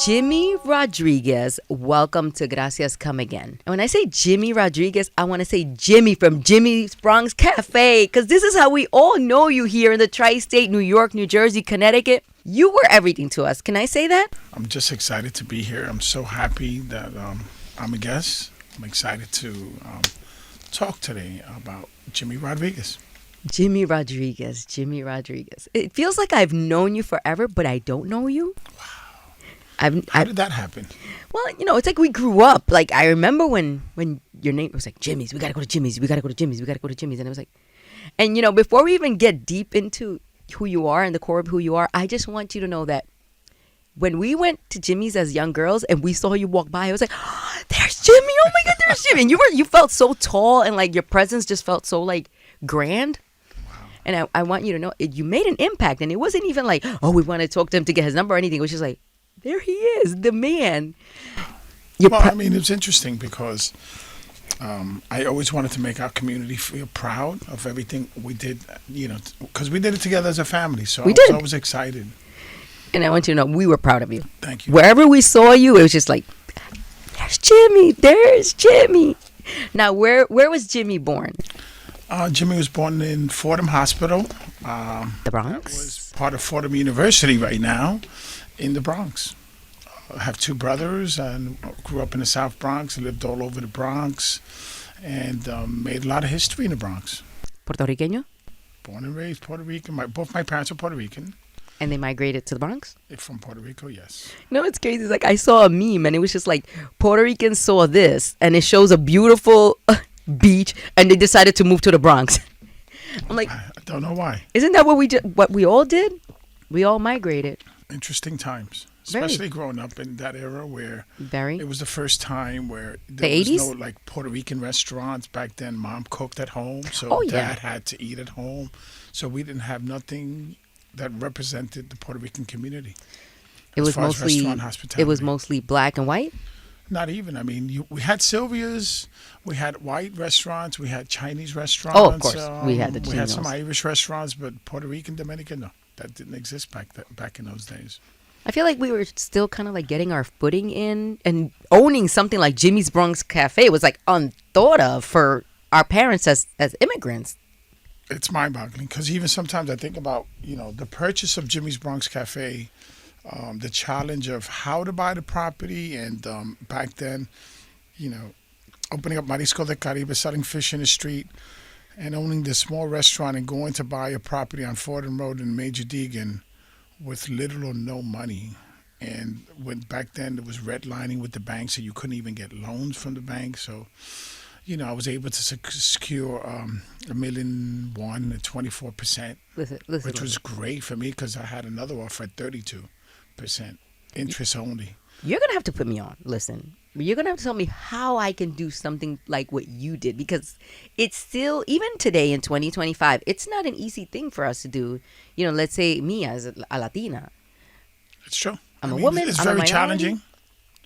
Jimmy Rodriguez, welcome to Gracias Come Again. And when I say Jimmy Rodriguez, I want to say Jimmy from Jimmy's Bronx Café, because this is how we all know you here in the tri-state, New York, New Jersey, Connecticut. You were everything to us. Can I say that? I'm just excited to be here. I'm so happy that I'm a guest. I'm excited to talk today about Jimmy Rodriguez. Jimmy Rodriguez. It feels like I've known you forever, but I don't know you. Wow. How did that happen? Well, it's like we grew up. Like, I remember when your name was like Jimmy's. We got to go to Jimmy's. And it was like, and before we even get deep into who you are and the core of who you are, I just want you to know that when we went to Jimmy's as young girls and we saw you walk by, I was like, oh, there's Jimmy. Oh my God, there's Jimmy. And you felt so tall, and like your presence just felt so like grand. And I want you to know, you made an impact. And it wasn't even like, oh, we want to talk to him to get his number or anything. It was just like, there he is, the man. It's interesting because I always wanted to make our community feel proud of everything we did, because we did it together as a family. So I was always excited. And I want you to know, we were proud of you. Thank you. Wherever we saw you, it was just like, there's Jimmy. Now, where was Jimmy born? Jimmy was born in Fordham Hospital. The Bronx? That was part of Fordham University right now in the Bronx. I have two brothers and grew up in the South Bronx, lived all over the Bronx, and made a lot of history in the Bronx. Puertorriqueño? Born and raised Puerto Rican. Both my parents are Puerto Rican. And they migrated to the Bronx? From Puerto Rico, yes. It's crazy. It's like I saw a meme and it was just like, Puerto Ricans saw this and it shows a beautiful beach and they decided to move to the Bronx. I'm like, I don't know why. Isn't that what we all did? We all migrated. Interesting times, especially growing up in that era where it was the first time where there was 80s? no like Puerto Rican restaurants. Back then, mom cooked at home, so dad had to eat at home. So we didn't have nothing that represented the Puerto Rican community. It was mostly black and white. Not even. We had Sylvia's, we had white restaurants, we had Chinese restaurants. Oh, of course, we had the Chinos. We had some Irish restaurants, but Puerto Rican, Dominican, no, that didn't exist back in those days. I feel like we were still kind of like getting our footing in, and owning something like Jimmy's Bronx Cafe was like unthought of for our parents as immigrants. It's mind-boggling because even sometimes I think about the purchase of Jimmy's Bronx Cafe. The challenge of how to buy the property, and back then, opening up Marisco del Caribe, selling fish in the street, and owning this small restaurant and going to buy a property on Fordham Road in Major Deegan with little or no money. And when back then there was redlining with the bank, so you couldn't even get loans from the bank. So, I was able to secure $1.1 million at 24%, which was great for me because I had another offer at 32%, interest only. You're going to have to put me on. Listen, you're going to have to tell me how I can do something like what you did, because it's still, even today in 2025, it's not an easy thing for us to do. Let's say me as a Latina. It's true. I'm a woman. It's I'm very a challenging.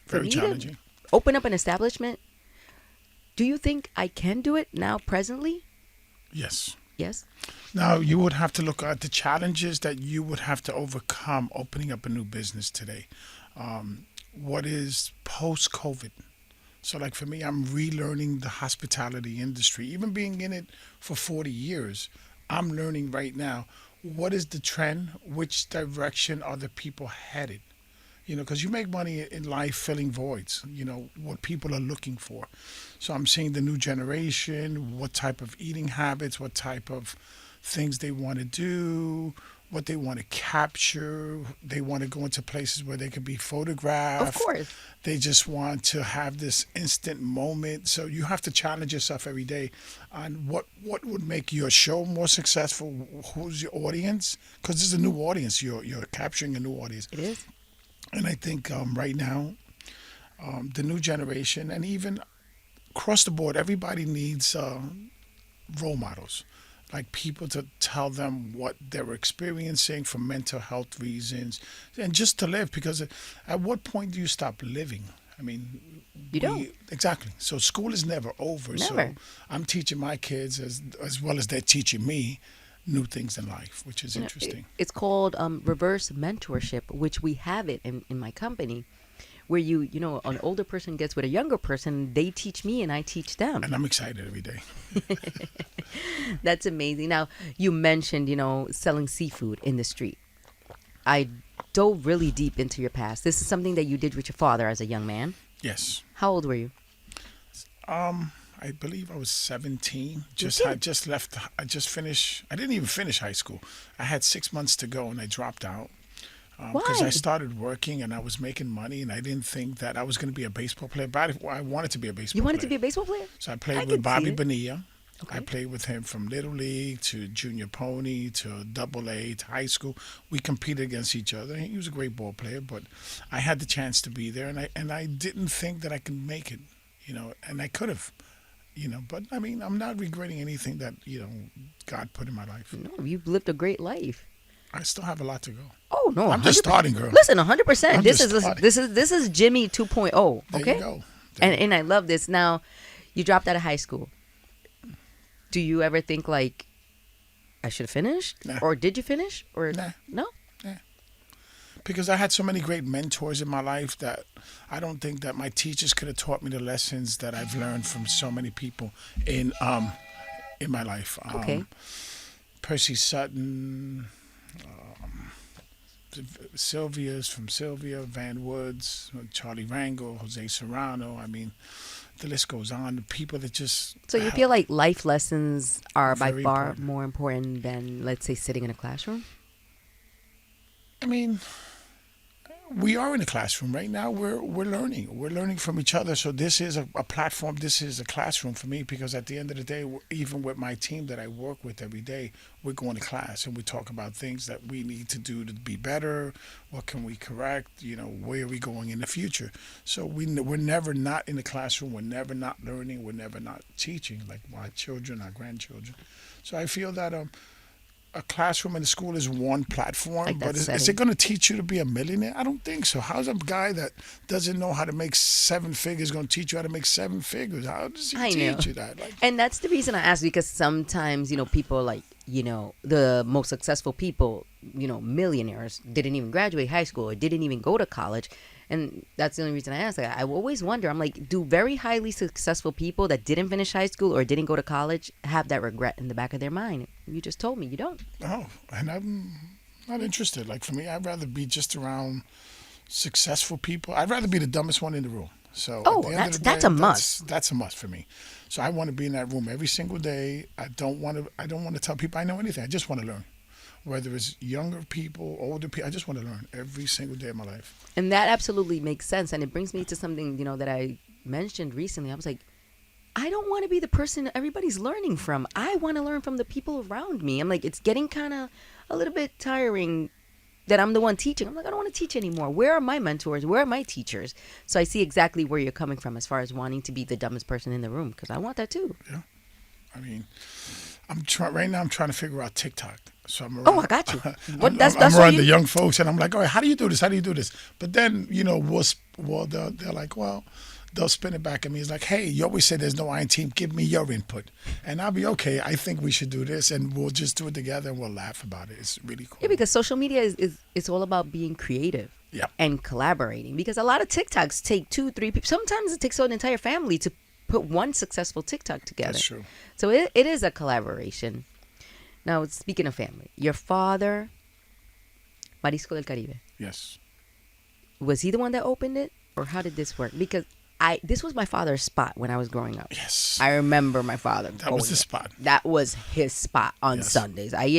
Very challenging. Open up an establishment. Do you think I can do it now, presently? Yes. Yes? Now, you would have to look at the challenges that you would have to overcome opening up a new business today. What is post-COVID? So, like for me, I'm relearning the hospitality industry. Even being in it for 40 years, I'm learning right now, what is the trend? Which direction are the people headed? Because you make money in life filling voids, what people are looking for. So I'm seeing the new generation, what type of eating habits, what type of things they want to do, what they want to capture. They want to go into places where they can be photographed. Of course. They just want to have this instant moment. So you have to challenge yourself every day on what would make your show more successful. Who's your audience? Because there's a new audience. You're capturing a new audience. It is. And I think right now, the new generation, and even across the board, everybody needs role models, like people to tell them what they're experiencing for mental health reasons, and just to live. Because at what point do you stop living? You don't. Exactly. So school is never over. Never. So I'm teaching my kids as well as they're teaching me new things in life, which is interesting. It's called reverse mentorship, which we have it in my company. where an older person gets with a younger person, they teach me and I teach them. And I'm excited every day. That's amazing. Now, you mentioned, selling seafood in the street. I dove really deep into your past. This is something that you did with your father as a young man. Yes. How old were you? I believe I was 17. I just left. I just finished. I didn't even finish high school. I had 6 months to go, and I dropped out because Why? I started working and I was making money, and I didn't think that I was going to be a baseball player. But I wanted to be a baseball. You wanted player. to be a baseball player? So I I played could with see Bobby it. Bonilla. Okay. I played with him from Little League to Junior Pony to Double A to high school. We competed against each other. He was a great ball player, but I had the chance to be there, and I didn't think that I could make it, and I could have. But I mean, I'm not regretting anything that, God put in my life. No, you've lived a great life. I still have a lot to go. Oh no, I'm just 100%. starting, girl. Listen, 100%. I'm This just is starting. this is Jimmy 2.0. There Okay, you go. and I love this. Now, you dropped out of high school. Do you ever think like, I should have finished, Nah. or did you finish, or Nah. no? Because I had so many great mentors in my life that I don't think that my teachers could have taught me the lessons that I've learned from so many people in my life. Okay. Percy Sutton, Sylvia's from Sylvia, Van Woods, Charlie Rangel, Jose Serrano. I mean, the list goes on. The people that just So you feel like life lessons are by Very far important. more important than, let's say, sitting in a classroom? I mean, we are in the classroom right now. We're learning. We're learning from each other. So this is a platform. This is a classroom for me, because at the end of the day, even with my team that I work with every day, we're going to class and we talk about things that we need to do to be better. What can we correct? Where are we going in the future? So we're never not in the classroom. We're never not learning. We're never not teaching, like our children, our grandchildren. So I feel that a classroom in the school is one platform, Like that but is setting. it going to teach you to be a millionaire? I don't think so. How's a guy that doesn't know how to make 7 figures going to teach you how to make 7 figures? How does he I know. teach you that? Like, And that's the reason I ask, because sometimes, people like, the most successful people, millionaires, didn't even graduate high school or didn't even go to college. And that's the only reason I ask. I always wonder, I'm like, do very highly successful people that didn't finish high school or didn't go to college have that regret in the back of their mind? You just told me you don't. no, and I'm not interested. Like, for me, I'd rather be just around successful people. I'd rather be the dumbest one in the room. So Oh, at the end of the that's day, a must. That's a must for me. So I want to be in that room every single day. I don't want to tell people I know anything. I just want to learn. Whether it's younger people, older people, I just want to learn every single day of my life. And that absolutely makes sense. And it brings me to something, that I mentioned recently. I was like, I don't want to be the person everybody's learning from. I want to learn from the people around me. I'm like, it's getting kind of a little bit tiring that I'm the one teaching. I'm like, I don't want to teach anymore. Where are my mentors? Where are my teachers? So I see exactly where you're coming from as far as wanting to be the dumbest person in the room, because I want that too. Yeah. I mean, right now I'm trying to figure out TikTok. So I'm around, Oh, I got you. What, I'm that's around what the young folks, and I'm like, all right, how do you do this? How do you do this? But then, they're like, well, they'll spin it back at me. It's like, hey, you always say there's no iron team. Give me your input. And I'll be, okay, I think we should do this, and we'll just do it together, and we'll laugh about it. It's really cool. Yeah, because social media is it's all about being creative. Yeah. And collaborating, because a lot of TikToks take 2, 3 people. Sometimes it takes an entire family to put one successful TikTok together. That's true. So it is a collaboration. Now, speaking of family, your father, Marisco del Caribe, Yes. was he the one that opened it, or how did this work? Because this was my father's spot when I was growing up. Yes. I remember my father. That was going the there. spot. That was his spot on Yes. Sundays. Ahí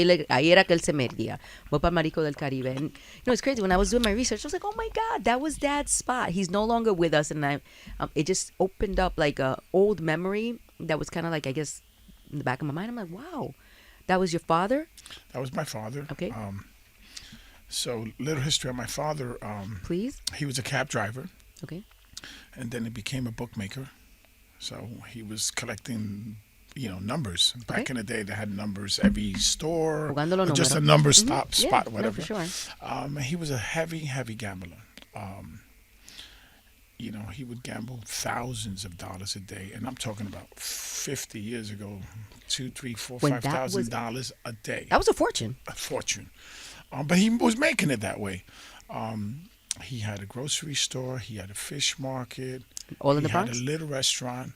era que él se metía. Voy para Marisco del Caribe. And it's crazy. When I was doing my research, I was like, oh my God, that was Dad's spot. He's no longer with us. And it just opened up like a old memory that was kind of like, I guess, in the back of my mind. I'm like, wow, that was your father? That was my father. Okay. So, little history on my father. Please? He was a cab driver, Okay. and then he became a bookmaker. So he was collecting, numbers. Back Okay. in the day, they had numbers every store, Jugando los or just a números. number Yeah, spot, no, whatever. for sure. He was a heavy gambler. He would gamble thousands of dollars a day, and I'm talking about 50 years ago, $2,000, $3,000, $4,000, When that was- $5,000 a day. That was a fortune. A fortune. But he was making it that way. He had a grocery store. He had a fish market. All in He the had a Bronx? little restaurant,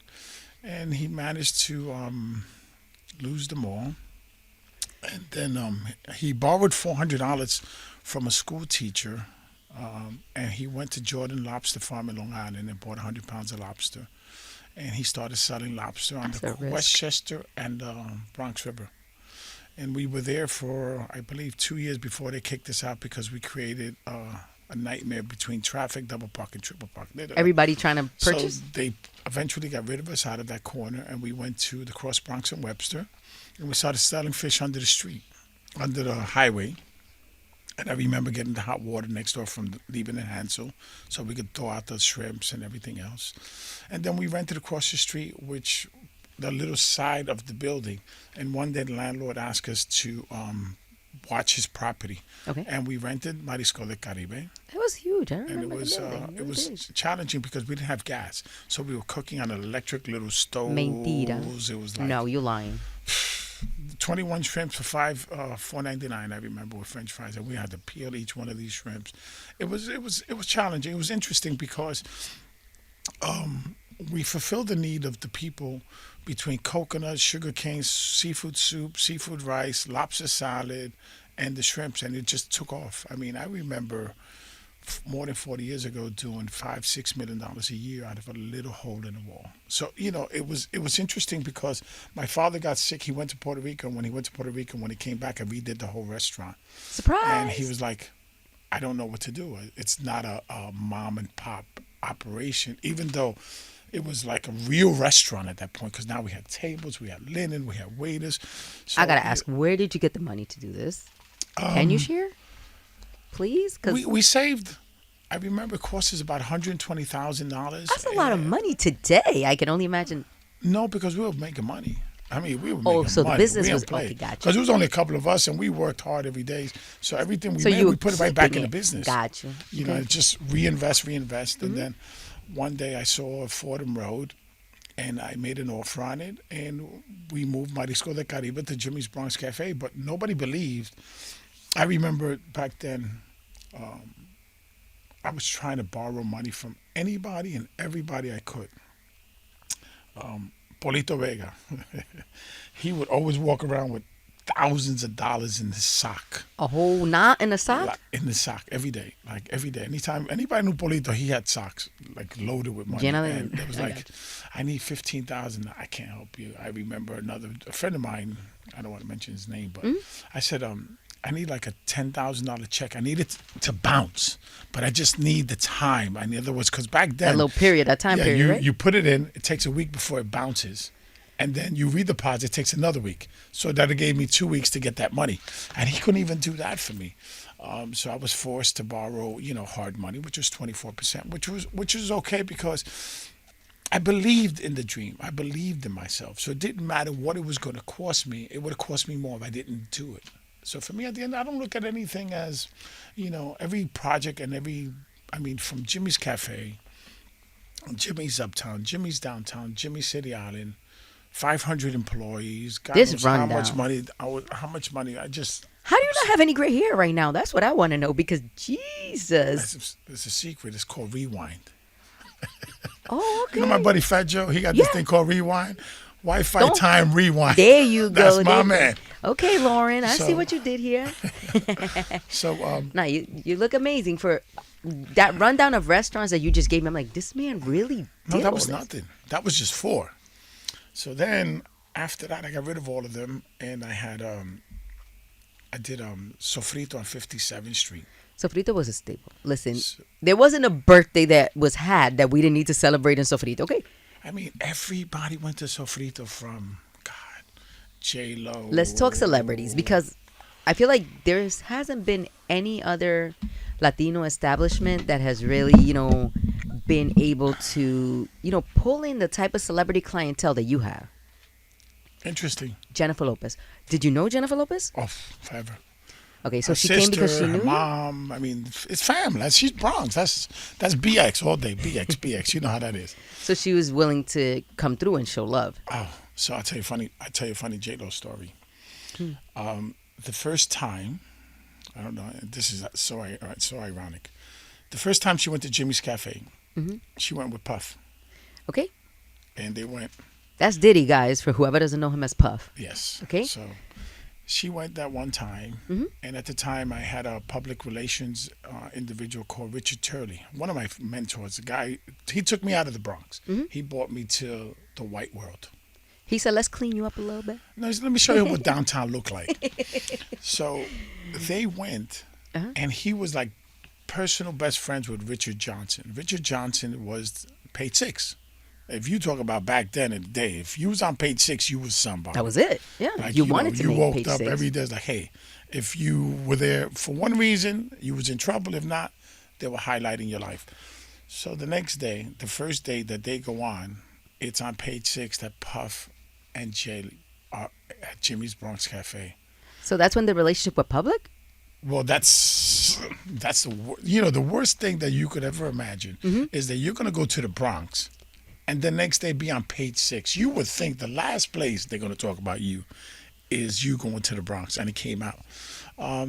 and he managed to lose them all. And then he borrowed $400 from a school teacher, and he went to Jordan Lobster Farm in Long Island and bought 100 pounds of lobster. And he started selling lobster on That's the a risk. Westchester and Bronx River. And we were there for, I believe, 2 years before they kicked us out because we created a nightmare between traffic, double park, and triple park. Everybody trying to purchase? So they eventually got rid of us out of that corner, and we went to the Cross Bronx and Webster, and we started selling fish under the street, under the highway. And I remember getting the hot water next door from Lieben and Hansel, so we could thaw out the shrimps and everything else. And then we rented across the street, which the little side of the building. And one day the landlord asked us to watch his property, Okay. and we rented Marisco de Caribe. That was huge. I And remember it was the building. it was challenging because we didn't have gas, so we were cooking on an electric little stove. Mentira. It was like No, you lying. 21 shrimps for $4.99. I remember with French fries, and we had to peel each one of these shrimps. It was challenging. It was interesting because we fulfilled the need of the people between coconut, sugar cane, seafood soup, seafood rice, lobster salad, and the shrimps, and it just took off. I mean, I remember more than 40 years ago doing $5-6 million a year out of a little hole in the wall. So it was interesting because my father got sick. He went to Puerto Rico, and when he came back, I redid the whole restaurant. Surprise! And he was like, I don't know what to do. It's not a mom and pop operation, even though it was like a real restaurant at that point, because now we had tables, we had linen, we had waiters. So I gotta ask, where did you get the money to do this? Can you share? Please? Cause we saved, I remember it cost us about $120,000. that's a lot of money today. I can only imagine. No, because we were making money. I mean, we were making Oh, money. so the business We was didn't play. okay. Gotcha. Because it was only a couple of us, and we worked hard every day. So everything we So made, you we were put it right back keeping in the it. business. Gotcha. You know, just reinvest. And then one day I saw Fordham Road, and I made an offer on it, and we moved Marisco de Caribe to Jimmy's Bronx Cafe, but nobody believed. I remember back then, I was trying to borrow money from anybody and everybody I could. Polito Vega, he would always walk around with thousands of dollars in his sock. A whole knot in a sock? In the sock every day, like every day. Anytime anybody knew Polito, he had socks like loaded with money. And it was like, I need 15,000. I can't help you. I remember a friend of mine. I don't want to mention his name, but I said, I need like a $10,000 check. I need it to bounce, but I just need the time. In other words, because back then, that time period, right? You put it in. It takes a week before it bounces. And then you redeposit, it takes another week. So that gave me 2 weeks to get that money. And he couldn't even do that for me. So I was forced to borrow, hard money, which was 24%, which was okay because I believed in the dream. I believed in myself. So it didn't matter what it was going to cost me. It would have cost me more if I didn't do it. So for me, at the end, I don't look at anything as, every project and from Jimmy's Cafe, Jimmy's Uptown, Jimmy's Downtown, Jimmy's City Island, 500 employees. God This knows rundown. how much money I just... How do you not have any gray hair right now? That's what I want to know because Jesus. It's a secret. It's called Rewind. Oh, okay. You know my buddy Fat Joe? He got this thing called Rewind. Wi-Fi Don't- time rewind. There you go. That's my man. Okay, Lauren, I So- see what you did here. So, Now you look amazing for that rundown of restaurants that you just gave me. I'm like, this man really did no, that all was this. nothing. That was just 4. So then, after that, I got rid of all of them, and I did Sofrito on 57th Street. Sofrito was a staple. Listen, So- there wasn't a birthday that was had that we didn't need to celebrate in Sofrito. Okay, I mean, everybody went to Sofrito from, God, J.Lo. let's talk celebrities because I feel like there hasn't been any other Latino establishment that has really, been able to, pull in the type of celebrity clientele that you have. Interesting. Jennifer Lopez. Did you know Jennifer Lopez? Oh, forever. Okay, so Her she sister, came because she her knew you? mom. I mean, it's family. She's Bronx. That's BX all day. BX. You know how that is. So she was willing to come through and show love. Oh, so I tell you a funny J.Lo story. The first time, I don't know. This is so ironic. The first time she went to Jimmy's Cafe, Mhm. she went with Puff, Okay. and they went. That's Diddy, guys, for whoever doesn't know him as Puff. Yes. Okay. So she went that one time, Mhm. and at the time I had a public relations individual called Richard Turley, one of my mentors. The guy, he took me out of the Bronx. Mhm. He brought me to the white world. He said, let's clean you up a little bit. No, he said, let me show you what downtown looked like. So they went, Uh-huh. and he was like personal best friends with Richard Johnson. Richard Johnson was page 6. If you talk about back then in the day, if you was on page 6, you was somebody. That was it. Yeah. Like, you wanted to you make woke page up 6. every day, it's like, hey, if you were there for one reason, you was in trouble. If not, they were highlighting your life. So the next day, the first day that they go on, it's on page 6 that Puff and J.Lo are at Jimmy's Bronx Cafe. So that's when the relationship went public? Well, that's the worst thing that you could ever imagine is that you're gonna go to the Bronx, and the next day be on page 6. You would think the last place they're gonna talk about you is you going to the Bronx, and it came out.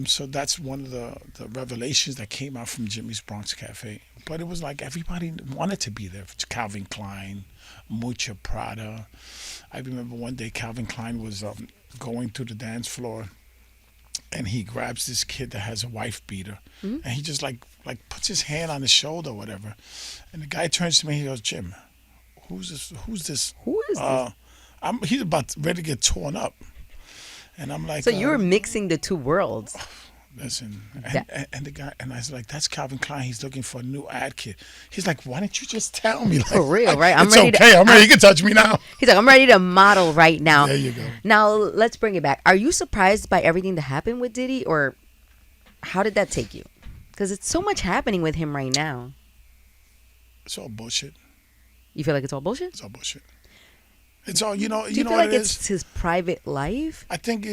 So that's one of the revelations that came out from Jimmy's Bronx Cafe. But it was like everybody wanted to be there. Calvin Klein, Mucha Prada. I remember one day Calvin Klein was going through the dance floor, and he grabs this kid that has a wife beater, and he just like puts his hand on his shoulder or whatever. And the guy turns to me and he goes, Jim, who's this? Who is this? He's about ready to get torn up. And I'm like, So you were mixing the two worlds. listen, and the guy, and I was like, that's Calvin Klein. He's looking for a new ad kit. He's like, why didn't you just tell me? Like, For real, right? I'm ready. I'm ready. You can touch me now. He's like, I'm ready to model right now. There you go. Now, let's bring it back. Are you surprised by everything that happened with Diddy, or how did that take you? Because it's so much happening with him right now. It's all bullshit. You feel like it's all bullshit? It's all bullshit. It's all, you know Do you know feel what like it it's is? his private life? I think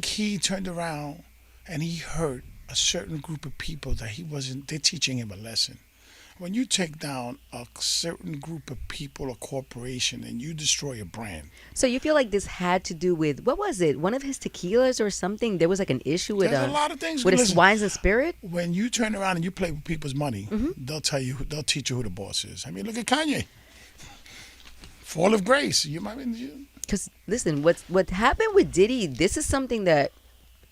he turned around and he hurt a certain group of people that they're teaching him a lesson. When you take down a certain group of people or corporation and you destroy a brand. So you feel like this had to do with, what was it? One of his tequilas or something? There was like an issue with There's a lot of things. with his Listen, wines and spirit? when you turn around and you play with people's money, they'll teach you who the boss is. I mean, look at Kanye. Fall of grace. You might be. Because listen, what happened with Diddy? This is something that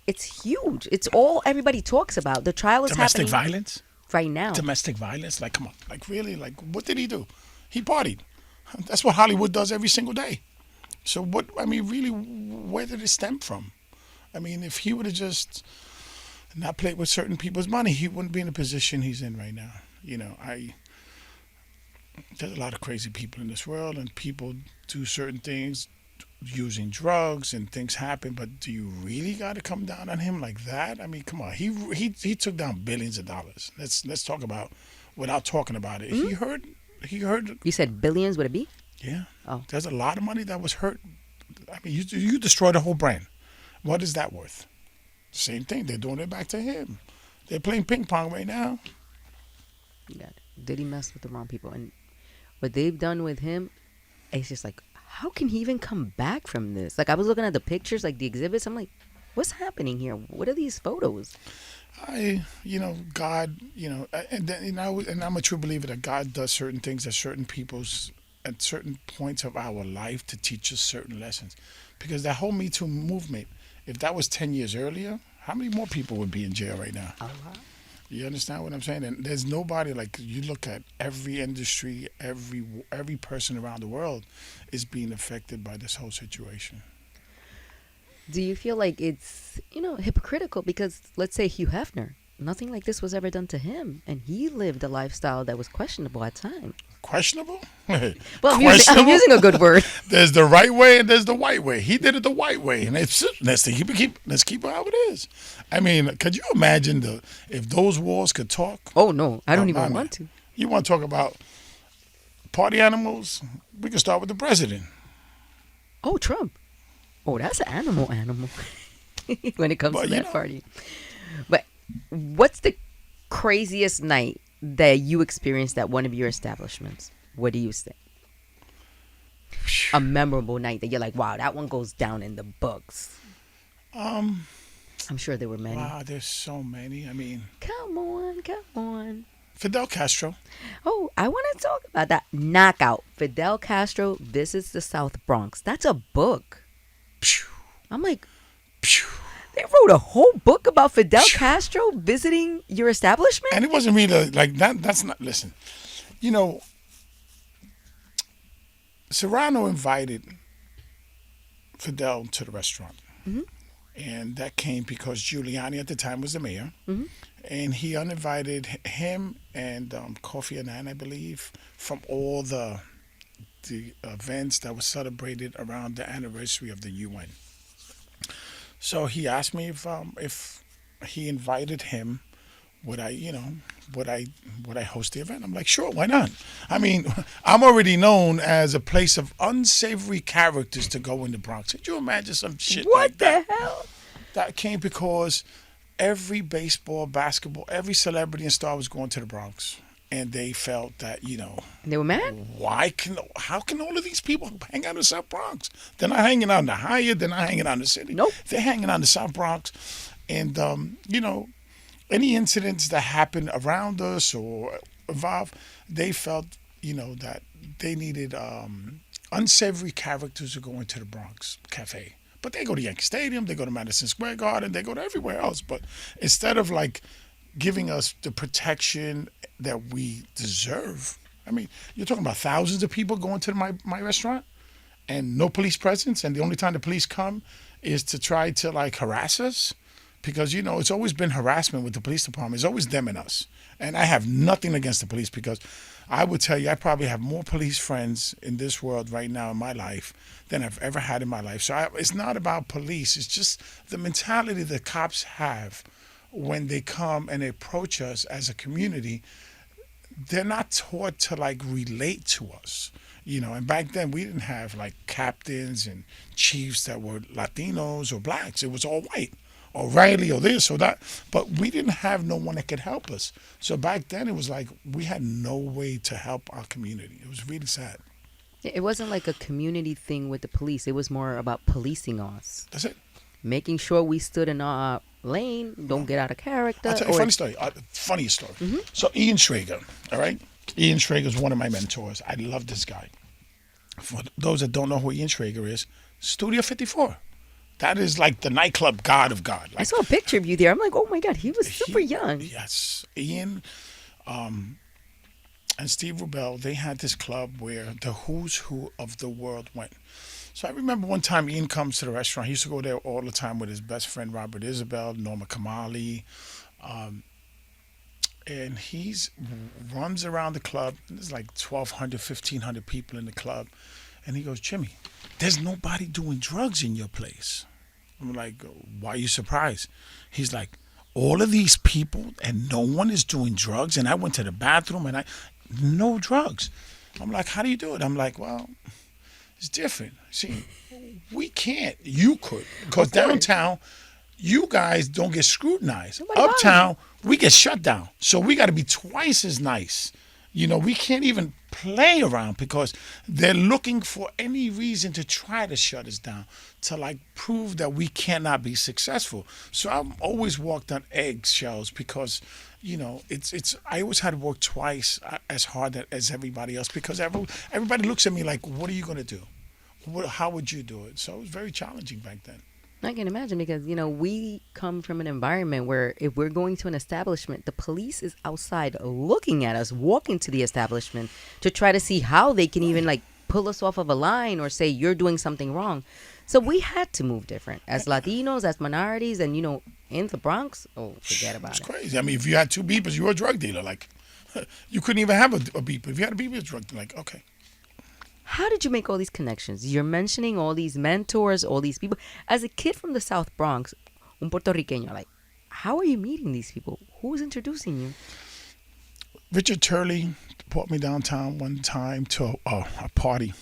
it's huge. It's all everybody talks about. The trial is Domestic happening violence. right now. Domestic violence. Like, come on. Like, really? Like, what did he do? He partied. That's what Hollywood does every single day. So what? I mean, really, where did it stem from? I mean, if he would have just not played with certain people's money, he wouldn't be in the position he's in right now. You know, there's a lot of crazy people in this world, and people do certain things using drugs, and things happen. But do you really got to come down on him like that? I mean, come on. He took down billions of dollars. Let's talk about without talking about it. He heard. You said billions, would it be? Yeah. Oh. There's a lot of money that was hurt. I mean, you destroyed the whole brand. What is that worth? Same thing. They're doing it back to him. They're playing ping pong right now. Yeah. Did he mess with the wrong people? And what they've done with him, it's just like, how can he even come back from this? Like, I was looking at the pictures, like the exhibits. I'm like, what's happening here? What are these photos? God, and I'm a true believer that God does certain things at certain points of our life to teach us certain lessons. Because that whole Me Too movement, if that was 10 years earlier, how many more people would be in jail right now? You understand what I'm saying? And there's nobody, like, you look at every industry, every person around the world is being affected by this whole situation. Do you feel like it's, hypocritical? Because let's say Hugh Hefner, nothing like this was ever done to him. And he lived a lifestyle that was questionable at times. Questionable? Well, I'm using a good word. There's the right way and there's the white way. He did it the white way, and let's keep it how it is. I mean, could you imagine if those wars could talk? Oh no, I don't even want to. You want to talk about party animals? We can start with the president. Oh, Trump. Oh, that's an animal. When it comes to that party. But what's the craziest night that you experienced at one of your establishments? What do you say? A memorable night that you're like, wow, that one goes down in the books. I'm sure there were many. Wow, there's so many. I mean, come on. Fidel Castro. Oh, I want to talk about that knockout. Fidel Castro visits the South Bronx. That's a book. Phew, I'm like, phew, they wrote a whole book about Fidel phew. Castro visiting your establishment? And it wasn't really like that. That's not. Listen, you know, Serrano invited Fidel to the restaurant. Mm-hmm. And that came because Giuliani at the time was the mayor. Mm-hmm. And he uninvited him and Kofi Annan, I believe, from all the events that were celebrated around the anniversary of the UN. So he asked me if he invited him, would I, would I host the event? I'm like, sure, why not? I mean, I'm already known as a place of unsavory characters to go in the Bronx. Could you imagine some shit What like the that? hell? That came because every baseball, basketball, every celebrity and star was going to the Bronx. And they felt that, They were mad? how can all of these people hang out in the South Bronx? They're not hanging out in the Hyatt. They're not hanging out in the city. Nope. They're hanging out in the South Bronx. And, any incidents that happened around us or involved, they felt, that they needed unsavory characters to go into the Bronx Cafe. But they go to Yankee Stadium, they go to Madison Square Garden, they go to everywhere else. But instead of giving us the protection that we deserve, I mean, you're talking about thousands of people going to my restaurant and no police presence, and the only time the police come is to try to harass us. Because, it's always been harassment with the police department. It's always them and us. And I have nothing against the police because I would tell you I probably have more police friends in this world right now in my life than I've ever had in my life. So it's not about police. It's just the mentality the cops have when they come and approach us as a community. They're not taught to relate to us. And back then we didn't have captains and chiefs that were Latinos or blacks. It was all white. O'Reilly or this or that, but we didn't have no one that could help us. So back then it was we had no way to help our community. It was really sad. It wasn't like a community thing with the police. It was more about policing us. That's it. Making sure we stood in our lane, don't get out of character. I'll tell you a funny story. Funniest story. Mm-hmm. So Ian Schrager, all right? Ian Schrager is one of my mentors. I love this guy. For those that don't know who Ian Schrager is, Studio 54. That is the nightclub god of God. I saw a picture of you there. I'm like, oh my God, he was super young. Yes. Ian and Steve Rubel, they had this club where the who's who of the world went. So I remember one time Ian comes to the restaurant. He used to go there all the time with his best friend, Robert Isabel, Norma Kamali. And he's runs around the club. There's 1,200, 1,500 people in the club. And he goes, Jimmy, there's nobody doing drugs in your place. I'm like, why are you surprised? He's like, all of these people and no one is doing drugs. And I went to the bathroom and no drugs. I'm like, how do you do it? I'm like, well, it's different. See, we can't. You could. Because downtown, you guys don't get scrutinized. Uptown, we get shut down. So we got to be twice as nice. We can't even play around because they're looking for any reason to try to shut us down, to prove that we cannot be successful. So I've always walked on eggshells because, it's I always had to work twice as hard as everybody else because everybody looks at me like, what are you going to do? How would you do it? So it was very challenging back then. I can imagine because, we come from an environment where if we're going to an establishment, the police is outside looking at us, walking to the establishment to try to see how they can even pull us off of a line or say you're doing something wrong. So we had to move different as Latinos, as minorities, and, in the Bronx, forget about it. It's crazy. I mean, if you had two beepers, you were a drug dealer. You couldn't even have a beeper. If you had a beeper, you're a drug dealer. Okay. How did you make all these connections? You're mentioning all these mentors, all these people. As a kid from the South Bronx, un puertorriqueño, how are you meeting these people? Who's introducing you? Richard Turley brought me downtown one time to a party,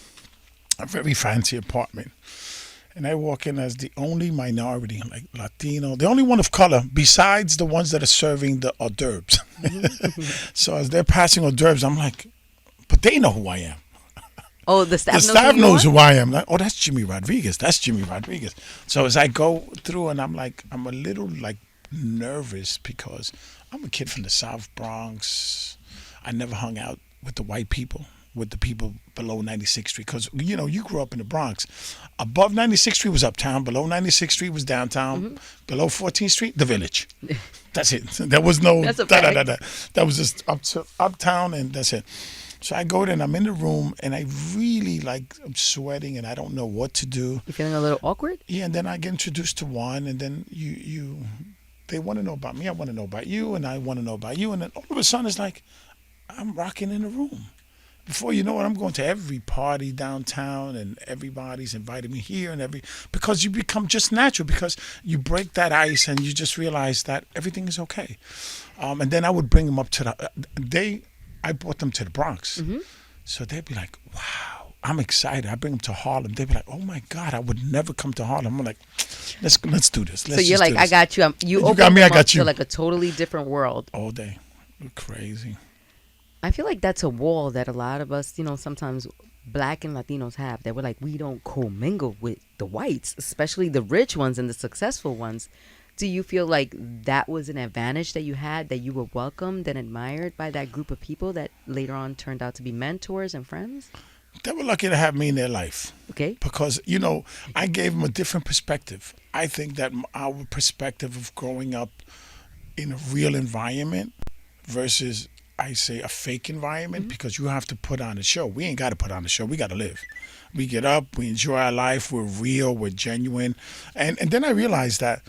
a very fancy apartment. And I walk in as the only minority, Latino, the only one of color, besides the ones that are serving the hors d'oeuvres. So as they're passing hors d'oeuvres, I'm like, but they know who I am. Oh, the staff knows who I am. That's Jimmy Rodriguez. That's Jimmy Rodriguez. So as I go through and I'm a little nervous because I'm a kid from the South Bronx. I never hung out with the white people, with the people below 96th Street. Because, you grew up in the Bronx. Above 96th Street was uptown. Below 96th Street was downtown. Below 14th Street, the village. That's it. There was no That's a fact. That was just uptown, and that's it. So I go there and I'm in the room and I really I'm sweating and I don't know what to do. You feeling a little awkward? Yeah, and then I get introduced to one, and then they want to know about me, I want to know about you, and I want to know about you, and then all of a sudden it's like I'm rocking in the room. Before you know it, I'm going to every party downtown, and everybody's inviting me here because you become just natural, because you break that ice and you just realize that everything is okay. And then I would bring them up to I brought them to the Bronx. So they'd be like, wow, I'm excited. I bring them to Harlem. They'd be like, oh my God, I would never come to Harlem. I'm like, let's do this. So you're like, I got you. You got me, I got you. To like a totally different world. All day. You're crazy. I feel like that's a wall that a lot of us, sometimes Black and Latinos have, that we're like, we don't commingle with the whites, especially the rich ones and the successful ones. Do you feel like that was an advantage that you had, that you were welcomed and admired by that group of people that later on turned out to be mentors and friends? They were lucky to have me in their life. Okay. Because, I gave them a different perspective. I think that our perspective of growing up in a real environment versus, I say, a fake environment, because you have to put on a show. We ain't got to put on a show. We got to live. We get up, we enjoy our life, we're real, we're genuine. And then I realized that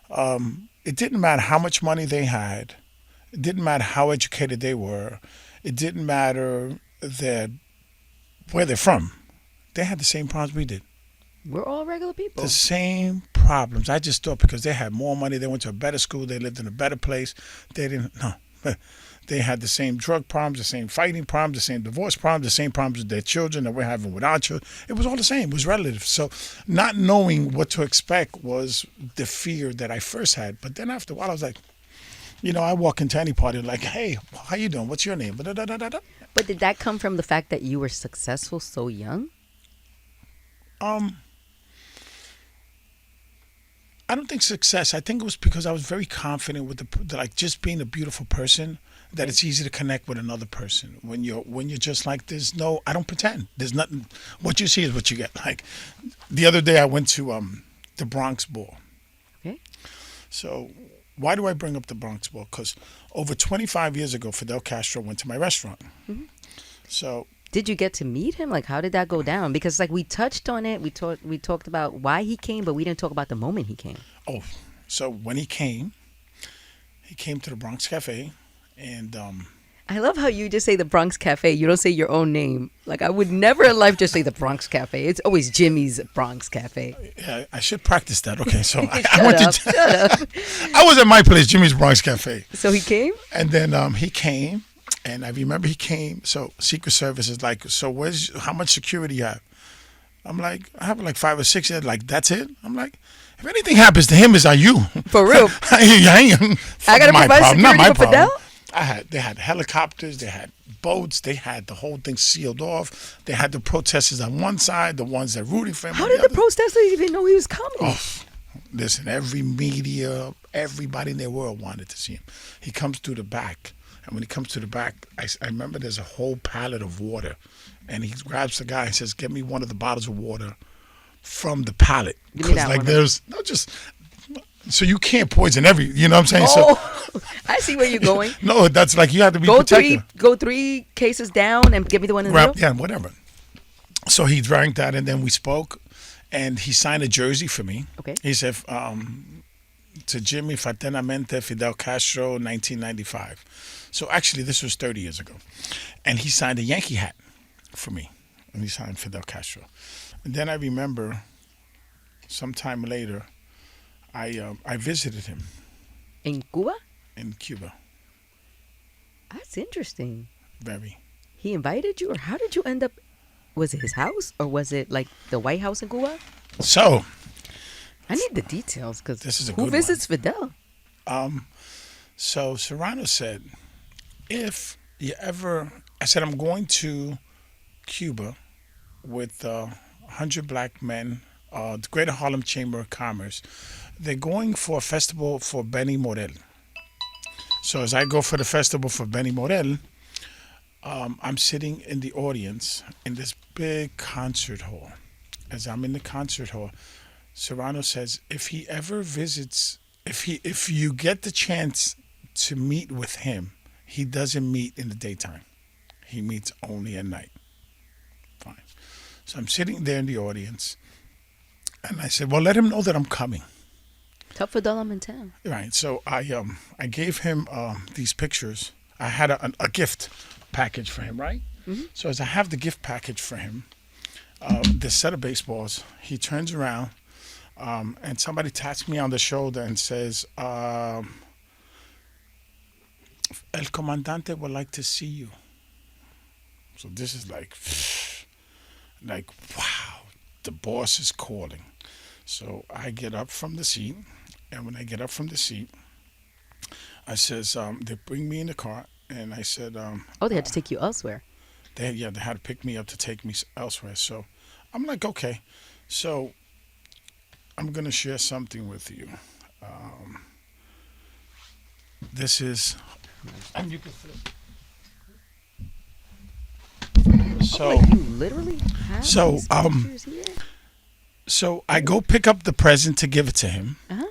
it didn't matter how much money they had. It didn't matter how educated they were. It didn't matter where they're from. They had the same problems we did. We're all regular people. The same problems. I just thought because they had more money, they went to a better school, they lived in a better place. They didn't. No. They had the same drug problems, the same fighting problems, the same divorce problems, the same problems with their children that we're having with our children. It was all the same. It was relative. So not knowing what to expect was the fear that I first had. But then after a while, I was like, I walk into any party like, hey, how you doing? What's your name? But did that come from the fact that you were successful so young? I don't think success. I think it was because I was very confident with just being a beautiful person, that it's easy to connect with another person. When you're just like, I don't pretend. There's nothing. What you see is what you get. Like the other day I went to the Bronx Ball. Okay. So why do I bring up the Bronx Ball? Because over 25 years ago, Fidel Castro went to my restaurant. So did you get to meet him? Like, how did that go down? Because we touched on it. We talked about why he came, but we didn't talk about the moment he came. Oh, so when he came to the Bronx Café, and I love how you just say the Bronx Cafe. You don't say your own name. Like, I would never in life just say the Bronx Cafe. It's always Jimmy's Bronx Cafe. Yeah, I should practice that. Okay, so Shut up. I was at my place, Jimmy's Bronx Cafe. So he came? And then he came, and I remember he came. So Secret Service is like, so how much security you have? I'm like, I have like 5 or 6. They're like, that's it? I'm like, if anything happens to him, it's on you. For real? I gotta provide security for Fidel? They had helicopters, they had boats, they had the whole thing sealed off. They had the protesters on one side, the ones that rooting for him. How did the protesters even know he was coming? Oh, listen, every media, everybody in their world wanted to see him. He comes through the back, and when he comes to the back, I remember there's a whole pallet of water, and he grabs the guy and says, "Get me one of the bottles of water from the pallet." Because there's no just. So you can't poison you know what I'm saying? Oh, so, I see where you're going. No, that's like you have to be protected. Go 3 cases down and give me the one in the middle? Yeah, whatever. So he drank that, and then we spoke, and he signed a jersey for me. Okay. He said, to Jimmy, Fraternamente, Fidel Castro, 1995. So actually, this was 30 years ago. And he signed a Yankee hat for me, and he signed Fidel Castro. And then I remember sometime later, I visited him. In Cuba? In Cuba. That's interesting. Very. He invited you, or how did you end up? Was it his house, or was it like the White House in Cuba? So, I need the details, because who visits Fidel? So Serrano said, if you ever, I said, I'm going to Cuba with 100 black men, the Greater Harlem Chamber of Commerce. They're going for a festival for Benny Morel. So as I go for the festival for Benny Morel, I'm sitting in the audience in this big concert hall. As I'm in the concert hall, Serrano says if he ever visits, if you get the chance to meet with him, he doesn't meet in the daytime. He meets only at night. Fine. So I'm sitting there in the audience, and I said, "Well, let him know that I'm coming." Tell Fidel I'm in town. Right. So I gave him these pictures. I had a gift package for him, right? Mm-hmm. So as I have the gift package for him, this set of baseballs, he turns around, and somebody taps me on the shoulder and says, "El Comandante would like to see you." So this is like wow, the boss is calling. So I get up from the seat, and when I get up from the seat, I says, they bring me in the car, and I said, Oh, they had to take you elsewhere. they had to pick me up to take me elsewhere. So I'm like, okay. So I'm gonna share something with you. This is, and you can flip. So Like you literally have so, these pictures here? so I go pick up the present to give it to him, Uh-huh.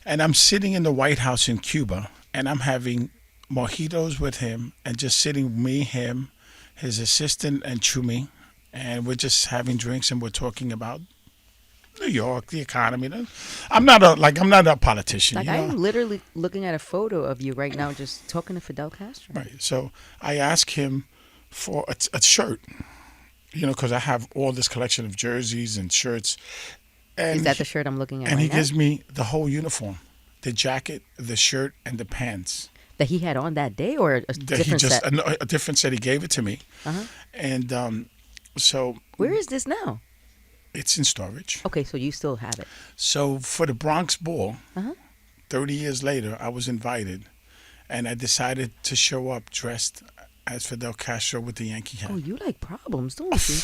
and I'm sitting in the White House in Cuba, and I'm having mojitos with him, and just sitting me, him, his assistant, and Chumi, and we're just having drinks, and we're talking about New York, the economy. I'm not a politician. Like you know? I'm literally looking at a photo of you right now, just talking to Fidel Castro. Right. So I asked him for a shirt, because I have all this collection of jerseys and shirts. And Is that the shirt I'm looking at And right he now? gives me the whole uniform, the jacket, the shirt, and the pants. That he had on that day, or a That different he just set? a different set. He gave it to me, Uh-huh. and so Where is this now? it's in storage. Okay, so you still have it. So for the Bronx Ball, Uh-huh. 30 years later, I was invited, and I decided to show up dressed as Fidel Castro with the Yankee hat. Oh, you like problems, don't you?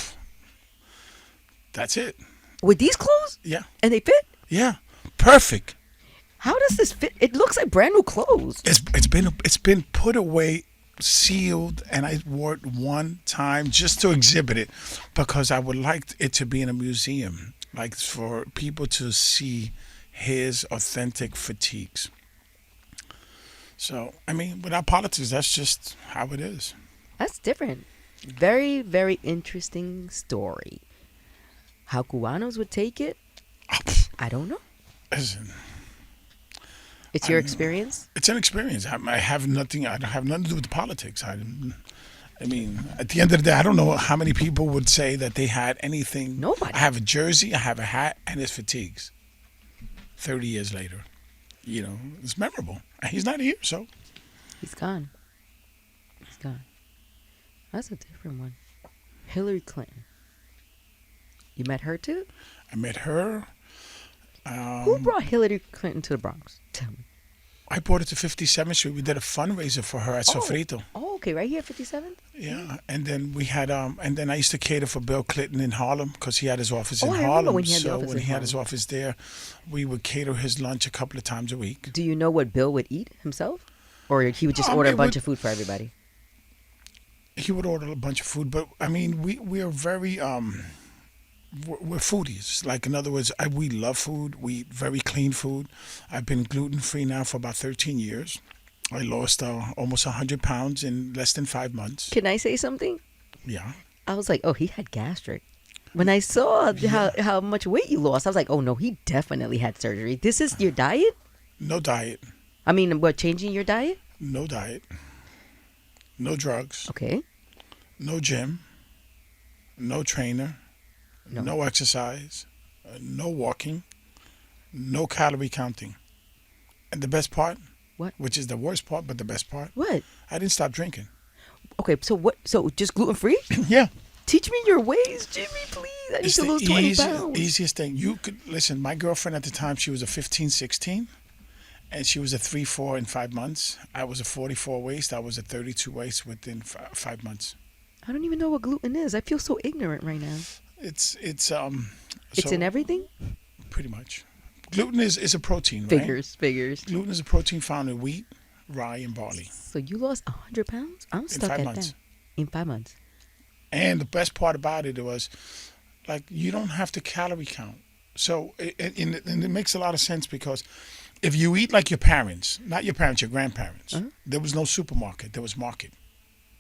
That's it. With these clothes? Yeah, And they fit? yeah, perfect. How does this fit? It looks like brand new clothes. It's been put away, sealed, and I wore it one time just to exhibit it because I would like it to be in a museum, like for people to see his authentic fatigues. So, I mean, without politics, that's just how it is. That's different. Very, very interesting story. How Cubanos would take it, I don't know. Listen, It's your experience? it's an experience. I have nothing. I don't have nothing to do with politics. I mean, at the end of the day, I don't know how many people would say that they had anything. Nobody. I have a jersey, I have a hat, and his fatigues. 30 years later, it's memorable. And he's not here, so He's gone. He's gone. That's a different one. Hillary Clinton. You met her too? I met her. Who brought Hillary Clinton to the Bronx? Tell me. I brought her to 57th Street. We did a fundraiser for her at Sofrito. Oh, okay, right here at 57th? Yeah, and then we had and then I used to cater for Bill Clinton in Harlem because he had his office in I remember Harlem. when he had the So office when in he had his Harlem. office there, we would cater his lunch a couple of times a week. Do you know what Bill would eat himself? Or he would just No, I order a mean, bunch of food for everybody? He would order a bunch of food, but I mean, we are very we're foodies. Like, in other words, we love food. We eat very clean food. I've been gluten free now for about 13 years. I lost almost 100 pounds in less than 5 months. Can I say something? Yeah. I was like, oh, he had gastric. When I saw how much weight you lost, I was like, oh, no, he definitely had surgery. This is your diet? No diet. I mean, what, changing your diet? No diet. No drugs. Okay. No gym. No trainer. No. No exercise. No walking. No calorie counting. And the best part, What? which is the worst part, but the best part, What? I didn't stop drinking. Okay, so what? So just gluten free? Yeah. Teach me your ways, Jimmy, please. I need It's to the lose 20 pounds. easiest thing. You could listen. My girlfriend at the time, she was a 15, 16, and she was a 3, 4 in 5 months. I was a 44 waist. I was a 32 waist within 5 months. I don't even know what gluten is. I feel so ignorant right now. It's It's so in everything? pretty much. Gluten is a protein, right? Figures. Gluten is a protein found in wheat, rye, and barley. So you lost 100 pounds? I'm In stuck 5 at months. that. In 5 months. And the best part about it was, like, you don't have to calorie count. So, and it makes a lot of sense because if you eat like your parents, not your parents, your grandparents, Uh-huh. there was no supermarket, there was market.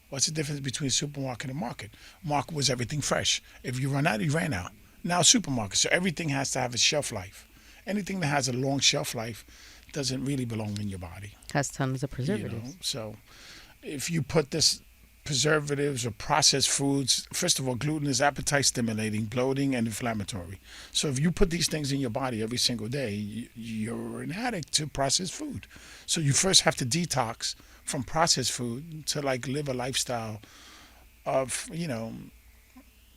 What's the difference between supermarket and market? Market was everything fresh. If you run out, you ran out. Now supermarket, so everything has to have a shelf life. Anything that has a long shelf life doesn't really belong in your body. Has tons of You preservatives. know, so if you put this preservatives or processed foods, first of all, gluten is appetite stimulating, bloating, and inflammatory. So if you put these things in your body every single day, you're an addict to processed food. So you first have to detox from processed food to like live a lifestyle of,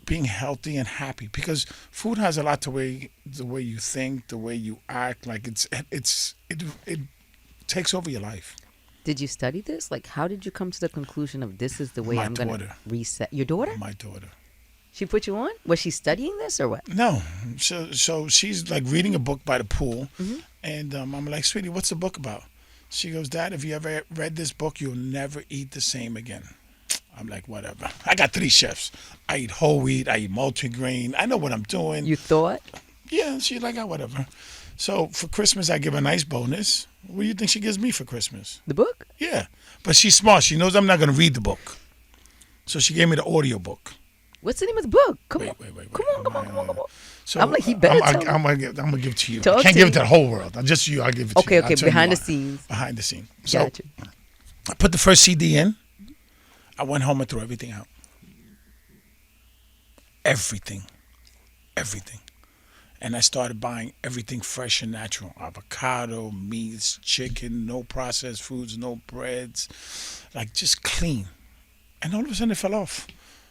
being healthy and happy, because food has a lot to the way you think, the way you act. Like it takes over your life. Did you study this? Like, how did you come to the conclusion of this is the way My I'm going to daughter. reset? Your daughter? My daughter. She put you on? Was she studying this or what? No, so she's like reading a book by the pool, Mhm. and I'm like, sweetie, what's the book about? She goes, Dad, if you ever read this book, you'll never eat the same again. I'm like, whatever. I got 3 chefs. I eat whole wheat. I eat multigrain. I know what I'm doing. You thought? Yeah, she's like, oh, whatever. So for Christmas, I give her a nice bonus. What do you think she gives me for Christmas? The book? Yeah, but she's smart. She knows I'm not going to read the book. So she gave me the audio book. What's the name of the book? Come on. Wait. Come on. So I'm like, he better tell me. I'm gonna give it to you. Talk I can't to give it me. to the whole world. I'm just you. I'll give it to you. Okay, I'll turn behind you the on. scenes. Behind the scene. So Gotcha. I put the first CD in. I went home and threw everything out. Everything. And I started buying everything fresh and natural. Avocado, meats, chicken, no processed foods, no breads. Like just clean. And all of a sudden it fell off.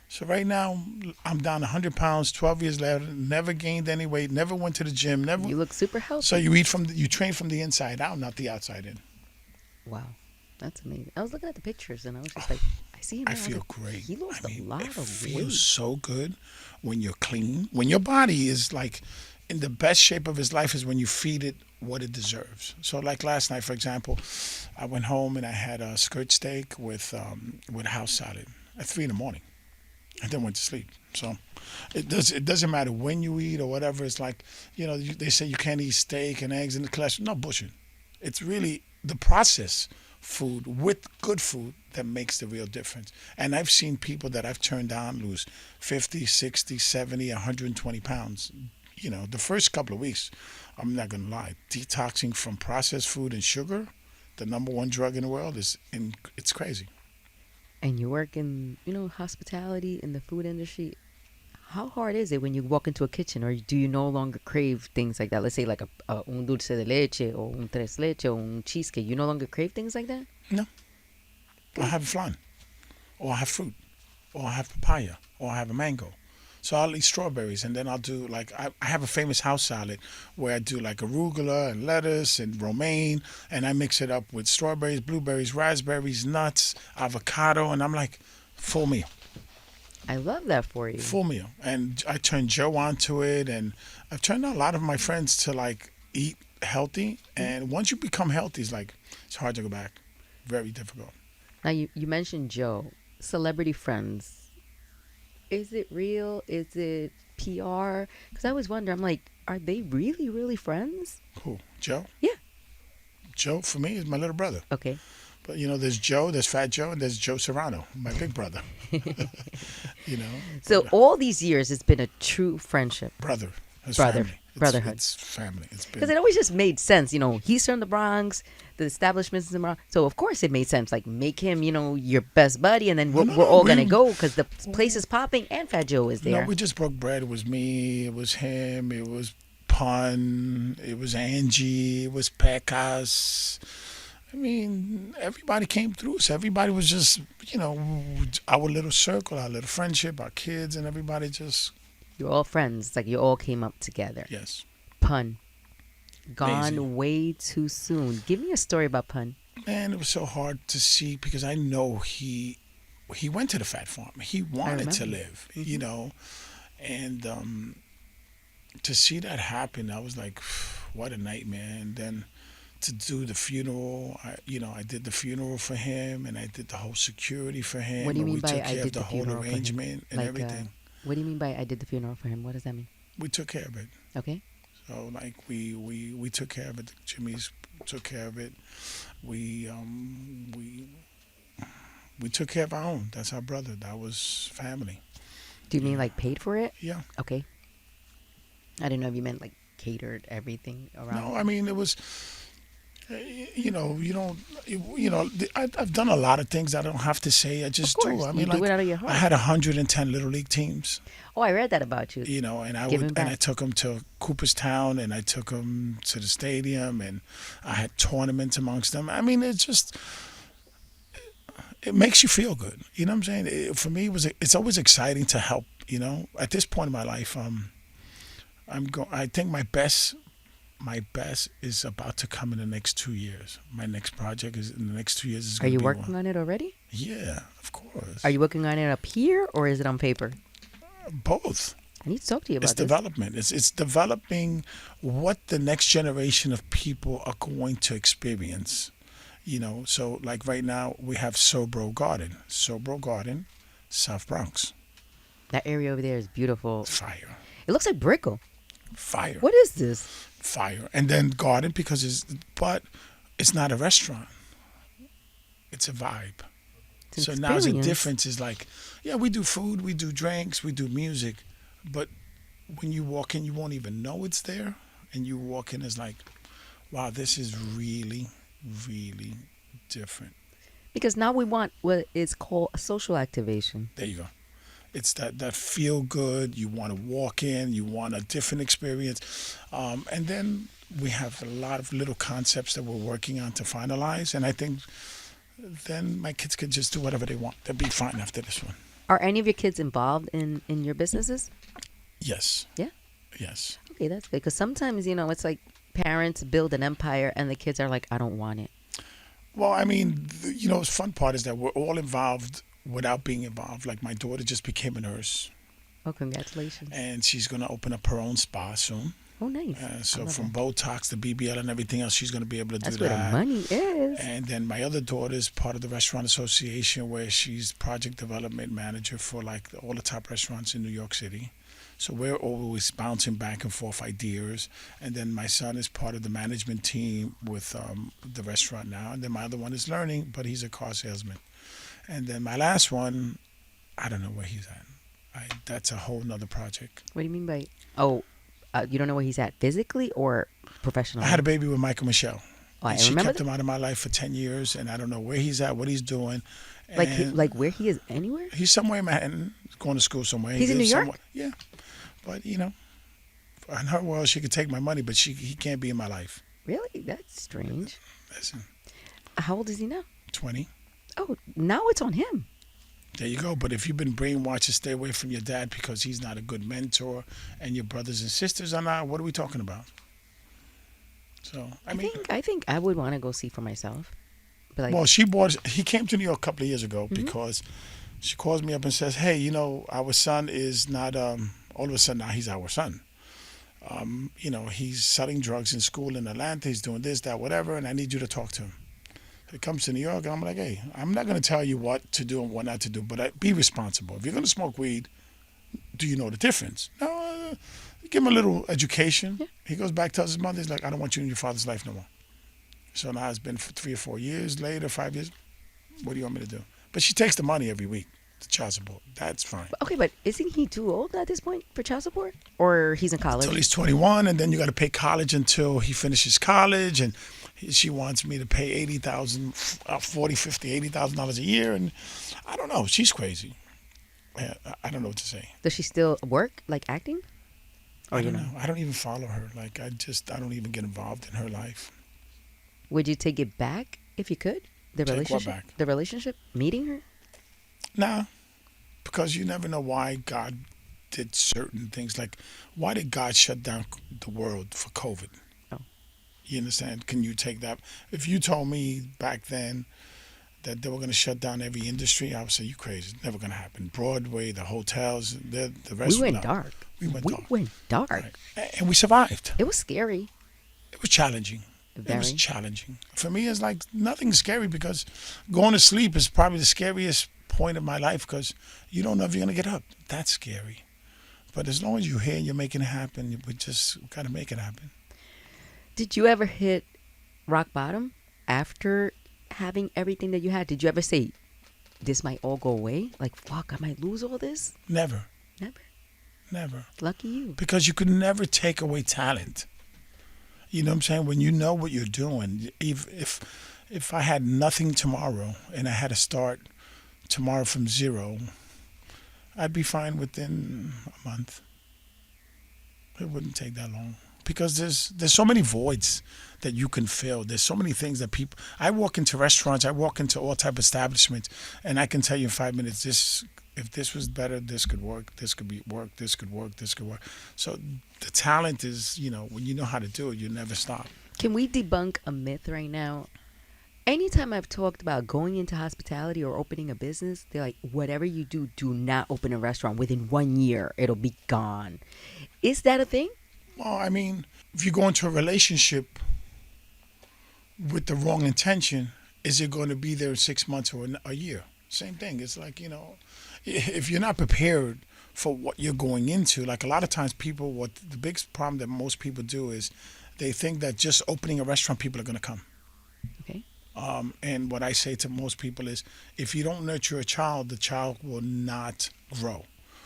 So right now I'm down 100 pounds, 12 years later, never gained any weight, never went to the gym, never. You look super healthy. So you train from the inside out, not the outside in. Wow. That's amazing. I was looking at the pictures and I was just like, I see him. I now. was feel like, great. He lost a lot it of feels weight. so good when you're clean. When your body is like in the best shape of his life is when you feed it what it deserves. So like last night, for example, I went home and I had a skirt steak with house salad at 3 a.m. and then went to sleep. So it doesn't matter when you eat or whatever. It's like, they say you can't eat steak and eggs and the cholesterol. No bullshit. It's really the process food with good food that makes the real difference. And I've seen people that I've turned down lose 50, 60, 70, 120 pounds. The first couple of weeks, I'm not going to lie, detoxing from processed food and sugar, the number 1 drug in the world, it's crazy. And you work in, hospitality in the food industry. How hard is it when you walk into a kitchen, or do you no longer crave things like that? Let's say like a un dulce de leche or un tres leche or un cheesecake. You no longer crave things like that? No. I have a flan, or I have fruit, or I have papaya, or I have a mango. So I'll eat strawberries, and then I'll do like I have a famous house salad where I do like arugula and lettuce and romaine, and I mix it up with strawberries, blueberries, raspberries, nuts, avocado, and I'm like full meal. I love that for you. Full meal. And I turned Joe onto it, and I've turned a lot of my friends to like eat healthy. And once you become healthy, it's hard to go back. Very difficult. Now, you mentioned Joe. Celebrity friends. Is it real? Is it PR? Because I always wonder, I'm like, are they really, really friends? Who? Joe? Yeah. Joe, for me, is my little brother. Okay. But, there's Joe, there's Fat Joe, and there's Joe Serrano, my big brother. So all these years, it's been a true friendship. Brother. It's Brother. family. Brotherhood. It's family. It's been. Because it always just made sense. He's from the Bronx, the establishment's in the Bronx. So, of course, it made sense. Like, make him, your best buddy, and then we're all going to go because the place is popping and Fat Joe is there. No, we just broke bread. It was me. It was him. It was Pun. It was Angie. It was Pecas. I mean, everybody came through. So everybody was just, our little circle, our little friendship, our kids, and everybody just. You're all friends. It's like you all came up together. Yes. Pun. Gone Amazing. way too soon. Give me a story about Pun. Man, it was so hard to see because I know he went to the fat farm. He wanted to live, and to see that happen, I was like, what a nightmare. And then to do the funeral. I did the funeral for him, and I did the whole security for him. What do you And mean we by took I care of did the the whole funeral for him? arrangement and Like, everything. what do you mean by I did the funeral for him? What does that mean? We took care of it. Okay. So like we took care of it. Jimmy's took care of it. We took care of our own. That's our brother. That was family. Do you mean like paid for it? Yeah. Okay. I didn't know if you meant like catered everything around. No, I mean it was. You don't. I've done a lot of things I don't have to say. I just Of course, do. I mean, you do it out of your I heart. had 110 little league teams. Oh, I read that about you. And Giving and I back. took them to Cooperstown, and I took them to the stadium, and I had tournaments amongst them. I mean, it makes you feel good. You know what I'm saying? For me, it's always exciting to help. At this point in my life, I think my best is about to come in the next 2 years. My next project is in the next 2 years. Are you working on it already? Yeah, of course. Are you working on it up here or is it on paper? Both. I need to talk to you about It's this. development. It's developing what the next generation of people are going to experience. So like right now we have SoBro Garden, South Bronx. That area over there is beautiful. Fire. It looks like Brickell. Fire. What is this? Fire. And then garden because it's not a restaurant. It's a vibe. It's an So now the experience. difference is like, yeah, we do food, we do drinks, we do music, but when you walk in, you won't even know it's there. And you walk in, it's like, wow, this is really, really different. Because now we want what is called a social activation. There you go. It's that feel good. You want to walk in. You want a different experience. And then we have a lot of little concepts that we're working on to finalize. And I think then my kids could just do whatever they want. They'll be fine after this one. Are any of your kids involved in your businesses? Yes. Yeah? Yes. Okay, that's good. Because sometimes, it's like parents build an empire and the kids are like, I don't want it. Well, I mean, the fun part is that we're all involved without being involved. Like my daughter just became a nurse. Oh, congratulations. And she's going to open up her own spa soon. Oh, nice. So I love from that. Botox to BBL and everything else, she's going to be able to That's do where that. the money is. And then my other daughter is part of the Restaurant Association where she's project development manager for like all the top restaurants in New York City. So we're always bouncing back and forth ideas. And then my son is part of the management team with the restaurant now. And then my other one is learning, but he's a car salesman. And then my last one, I don't know where he's at. That's a whole nother project. What do you mean by, you don't know where he's at physically or professionally? I had a baby with Michael Michelle. Oh, I And she remember kept him out of my life for 10 years, and I don't know where he's at, what he's doing. Like where he is anywhere? He's somewhere in Manhattan, going to school somewhere. He's in lives New York? somewhere. Yeah. But, in her world, she could take my money, but he can't be in my life. Really? That's strange. Listen, How old is he now? 20. Oh, now it's on him. There you go. But if you've been brainwashed to stay away from your dad because he's not a good mentor and your brothers and sisters are not, what are we talking about? So, I think I would want to go see for myself. But like, well, he came to New York a couple of years ago because she calls me up and says, hey, our son is not, all of a sudden now he's our son. He's selling drugs in school in Atlanta. He's doing this, that, whatever, and I need you to talk to him. He comes to New York, and I'm like, hey, I'm not going to tell you what to do and what not to do, but be responsible. If you're going to smoke weed, do you know the difference? No, give him a little education. Yeah. He goes back, tells his mother, he's like, I don't want you in your father's life no more. So now it's been 3 or 4 years later, 5 years. What do you want me to do? But she takes the money every week, the child support. That's fine. Okay, but isn't he too old at this point for child support? Or he's in college? Until he's 21, and then you got to pay college until he finishes college, and she wants me to pay $80,000, $40,000, $50,000, $80,000 a year, and I don't know. She's crazy. I don't know what to say. Does she still work, like acting? Or I don't know. I don't even follow her. Like I don't even get involved in her life. Would you take it back if you could? The Take what relationship? back? The relationship? Meeting her? Nah, because you never know why God did certain things. Like, why did God shut down the world for COVID? Oh. You understand? Can you take that? If you told me back then that they were going to shut down every industry, I would say, you crazy. It's never going to happen. Broadway, the hotels, the rest. We went dark. We went dark. Went dark. Right. And we survived. It was scary. It was challenging. It was Very. challenging. For me, it's like nothing scary because going to sleep is probably the scariest point of my life because you don't know if you're going to get up. That's scary. But as long as you're here and you're making it happen, we just got to make it happen. Did you ever hit rock bottom after having everything that you had? Did you ever say, this might all go away? Like, fuck, I might lose all this? Never. Never. Never. Lucky you. Because you could never take away talent. You know what I'm saying? When you know what you're doing, if I had nothing tomorrow and I had to start tomorrow from zero, I'd be fine within a month. It wouldn't take that long because there's so many voids that you can fill. There's so many things that people. I walk into restaurants, I walk into all type of establishments, and I can tell you in 5 minutes this. If this was better, this could work. This could be work. This could work. This could work. So the talent is, when you know how to do it, you never stop. Can we debunk a myth right now? Anytime I've talked about going into hospitality or opening a business, they're like, whatever you do, do not open a restaurant. Within 1 year, it'll be gone. Is that a thing? Well, I mean, if you go into a relationship with the wrong intention, is it going to be there in 6 months or a year? Same thing. It's like, if you're not prepared for what you're going into, like a lot of times what the biggest problem that most people do is they think that just opening a restaurant, people are going to come. Okay. And what I say to most people is, if you don't nurture a child, the child will not grow.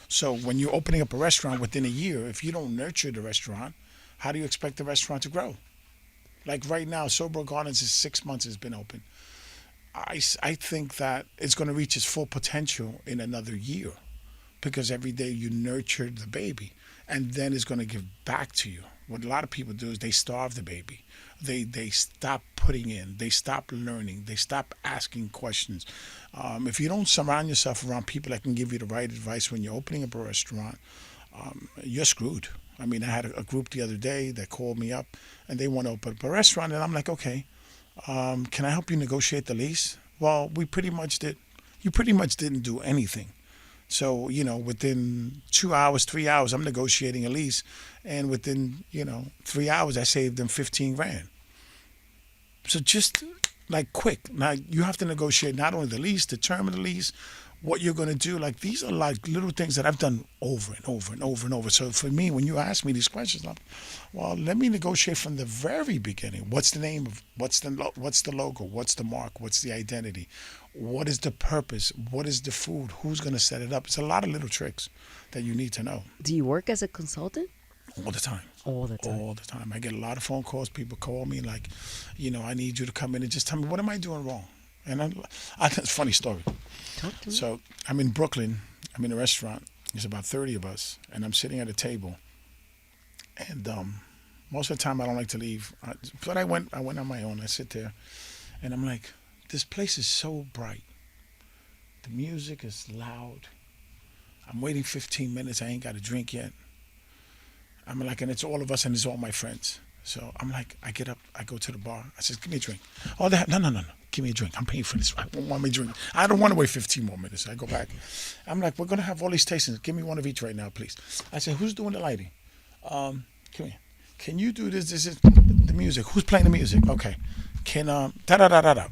So when you're opening up a restaurant within a year, if you don't nurture the restaurant, how do you expect the restaurant to grow? Like right now, SoBro Gardens is 6 months has been open. I think that it's going to reach its full potential in another year because every day you nurture the baby and then it's going to give back to you. What a lot of people do is they starve the baby. They stop putting in. They stop learning. They stop asking questions. If you don't surround yourself around people that can give you the right advice when you're opening up a restaurant, you're screwed. I mean, I had a group the other day that called me up and they want to open up a restaurant and I'm like, okay. Can I help you negotiate the lease? Well, we pretty much did. You pretty much didn't do anything. So, within 2 hours, 3 hours, I'm negotiating a lease. And within, 3 hours, I saved them 15 grand. So just like quick. Now, you have to negotiate not only the lease, the term of the lease, what you're going to do. Like, these are like little things that I've done over and over and over and over. So for me, when you ask me these questions, I'm, well, let me negotiate from the very beginning. What's the name of, what's the logo? What's the mark? What's the identity? What is the purpose? What is the food? Who's going to set it up? It's a lot of little tricks that you need to know. Do you work as a consultant? All the time. All the time. All the time. I get a lot of phone calls. People call me like, I need you to come in and just tell me, what am I doing wrong? And it's a funny story. Talk to me. So I'm in Brooklyn. I'm in a restaurant. There's about 30 of us. And I'm sitting at a table. And most of the time I don't like to leave. But I went on my own. I sit there. And I'm like, this place is so bright. The music is loud. I'm waiting 15 minutes. I ain't got a drink yet. I'm like, and it's all of us and it's all my friends. So I'm like, I get up, I go to the bar. I says, give me a drink. Oh, no. Give me a drink. I'm paying for this. I don't want me a drink. I don't want to wait 15 more minutes. I go back. I'm like, we're going to have all these tastings. Give me one of each right now, please. I said, who's doing the lighting? Come here. Can you do this? This is the music. Who's playing the music? Okay. Can, da-da-da-da-da.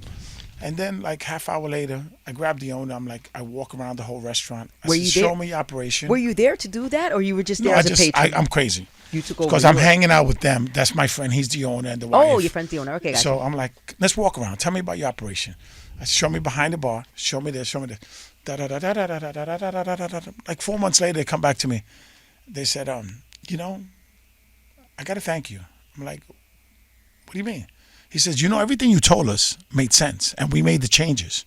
And then like half hour later, I grab the owner. I'm like, I walk around the whole restaurant. I said, show me your operation. Were you there to do that or you were just there as a patron? I'm crazy. You took over. Because I'm hanging out with them. That's my friend. He's the owner and the wife. Oh, your friend's the owner. Okay, gotcha. So I'm like, let's walk around. Tell me about your operation. I said, show me behind the bar. Show me this. Show me this. Da-da-da-da-da-da-da-da-da-da-da. Like 4 months later, they come back to me. They said, I got to thank you. I'm like, what do you mean? He says, everything you told us made sense. And we made the changes.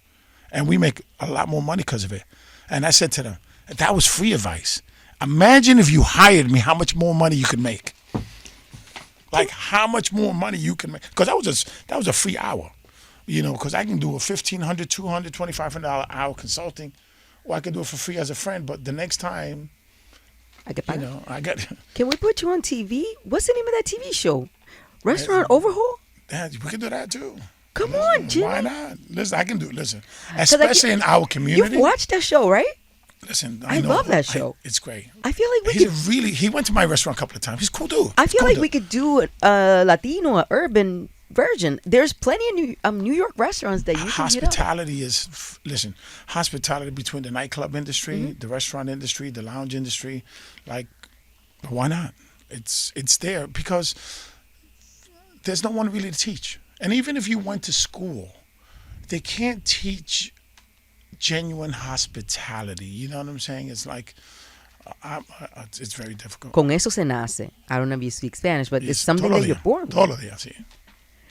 And we make a lot more money because of it. And I said to them, that was free advice. Imagine if you hired me, how much more money you could make. Like how much more money you can make. Because that was a free hour. Because I can do a $1,500, $200, $2,500 hour consulting. Or I can do it for free as a friend. But the next time, I get Can we put you on TV? What's the name of that TV show? Restaurant Overhaul? Yeah, we can do that too. Come on, Jimmy. Why not? Listen, I can do it. Listen, especially in our community. You've watched that show, right? Listen, I love that show. It's great. I feel like he went to my restaurant a couple of times. He's a cool dude. I feel like we could do a Latino, a urban version. There's plenty of New York restaurants that you can hit up. Hospitality is, listen, hospitality between the nightclub industry, the restaurant industry, the lounge industry, like, why not? It's there because there's no one really to teach. And even if you went to school, they can't teach genuine hospitality. You know what I'm saying? It's like, it's very difficult. Con eso se nace. I don't know if you speak Spanish, but it's something that you're born with. Todos los días, sí.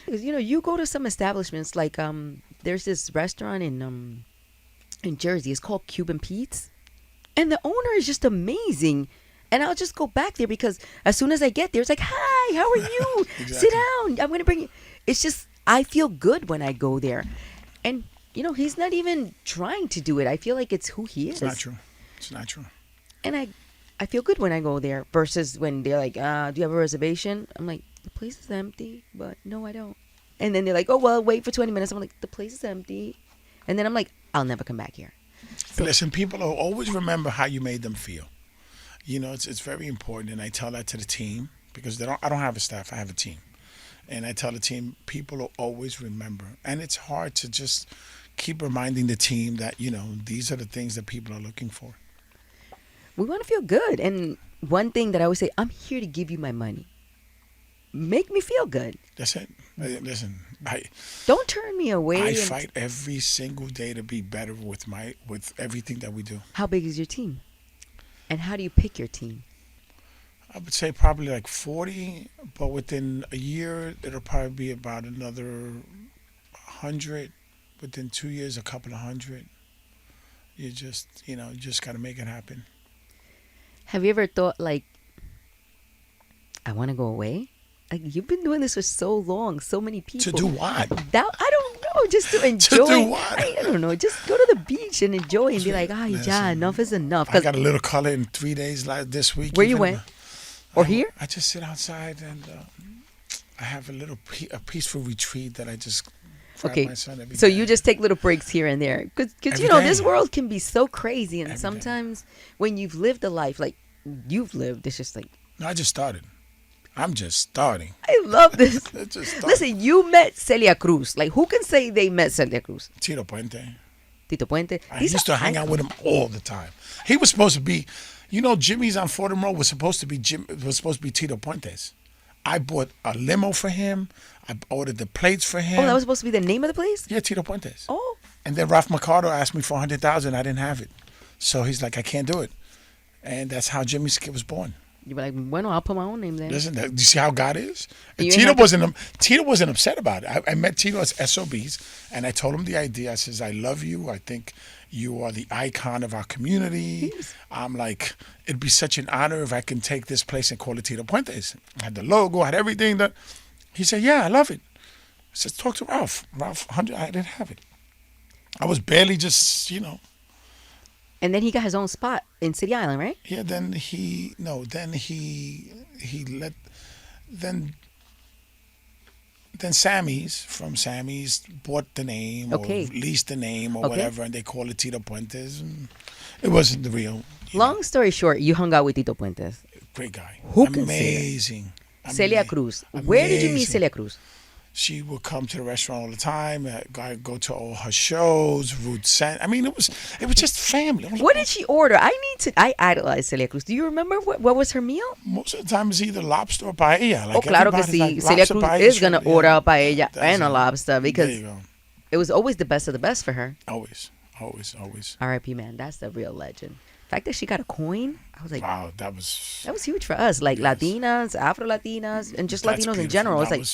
Because, you know, you go to some establishments like there's this restaurant in Jersey. It's called Cuban Pete's, and the owner is just amazing. And I'll just go back there because as soon as I get there, it's like, "Hi, how are you? Exactly. Sit down. I'm gonna bring you." It's just I feel good when I go there, and you know he's not even trying to do it. I feel like it's who he is. It's not true. It's not true. And I feel good when I go there versus when they're like, "Do you have a reservation?" I'm like, "The place is empty," but no, I don't. And then they're like, "Oh well, wait for 20 minutes." I'm like, "The place is empty," and then I'm like, "I'll never come back here." So, listen, people will always remember how you made them feel. You know, it's very important, and I tell that to the team because I don't have a staff, I have a team, and I tell the team people will always remember, and it's hard to just keep reminding the team that you know these are the things that people are looking for. We want to feel good, and one thing that I always say, I'm here to give you my money. Make me feel good. That's it. Listen, don't turn me away. I fight every single day to be better with everything that we do. How big is your team? And how do you pick your team? I would say probably like 40, but within a year, it'll probably be about another 100. Within 2 years, a couple of hundred. You just got to make it happen. Have you ever thought, like, I want to go away? Like, you've been doing this for so long, so many people. To do what? I don't know, just to enjoy. To do what? I don't know, just go to the beach and enjoy and be like, yeah, enough is enough. I got a little color in 3 days this week. Where you went? Or here? I just sit outside and I have a peaceful retreat that I just grab my son every so day. you just take little breaks here and there. Because you know, this world can be so crazy. And sometimes when you've lived a life like you've lived, it's just like... No, I just started. I'm just starting. I love this. Just listen, you met Celia Cruz. Like, who can say they met Celia Cruz? Tito Puente. Tito Puente. I used to hang out with him all the time. He was supposed to be, you know, Jimmy's on Fordham Road was supposed to be Tito Puente's. I bought a limo for him. I ordered the plates for him. Oh, that was supposed to be the name of the place? Yeah, Tito Puente's. Oh. And then Ralph Mercado asked me for $100,000. I didn't have it. So he's like, I can't do it. And that's how Jimmy's kid was born. You were like, bueno, I'll put my own name there. Listen, do you see how God is? And Tito wasn't upset about it. I met Tito as SOBs, and I told him the idea. I says, I love you. I think you are the icon of our community. Yes. I'm like, it'd be such an honor if I can take this place and call it Tito Puente's. I had the logo, I had everything. He said, yeah, I love it. I said, talk to Ralph. Ralph, I didn't have it. I was barely just, you know. And then he got his own spot in City Island, right? Yeah, then Sammy's bought the name or leased the name or whatever, and they call it Tito Puente's. And it wasn't the real. Long story short, you hung out with Tito Puente. Great guy. Who can Amazing. Celia Cruz. Where did you meet Celia Cruz? She would come to the rrestaurant all the time. I go to all her shows. I mean, it was just family. What did she order? I idolize Celia Cruz. Do you remember what was her meal? Most of the time it's either lobster or paella. Like claro que sí. Like Celia Cruz is going to order a paella and a lobster because it was always the best of the best for her. Always. R.I.P. man, that's the real legend. The fact that she got a coin, I was like, wow, that was huge for us. Like Latinas, Afro-Latinas, and just Latinos in general. It's like...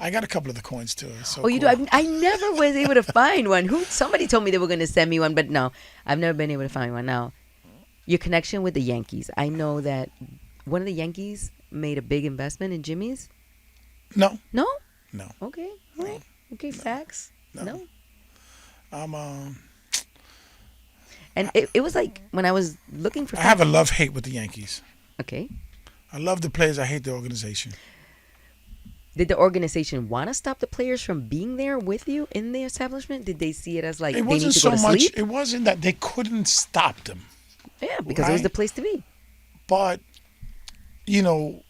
I got a couple of the coins too. So you do? I never was able to find one. Somebody told me they were going to send me one, but no, I've never been able to find one. Now, your connection with the Yankees. I know that one of the Yankees made a big investment in Jimmy's. No. No? No. Okay. All right. Okay, facts. No. And it was like when I was looking for... I have a love-hate with the Yankees. Okay. I love the players. I hate the organization. Did the organization want to stop the players from being there with you in the establishment? Did they see it as like they need to go to sleep? It wasn't that they couldn't stop them. Yeah, because it was the place to be. But, you know,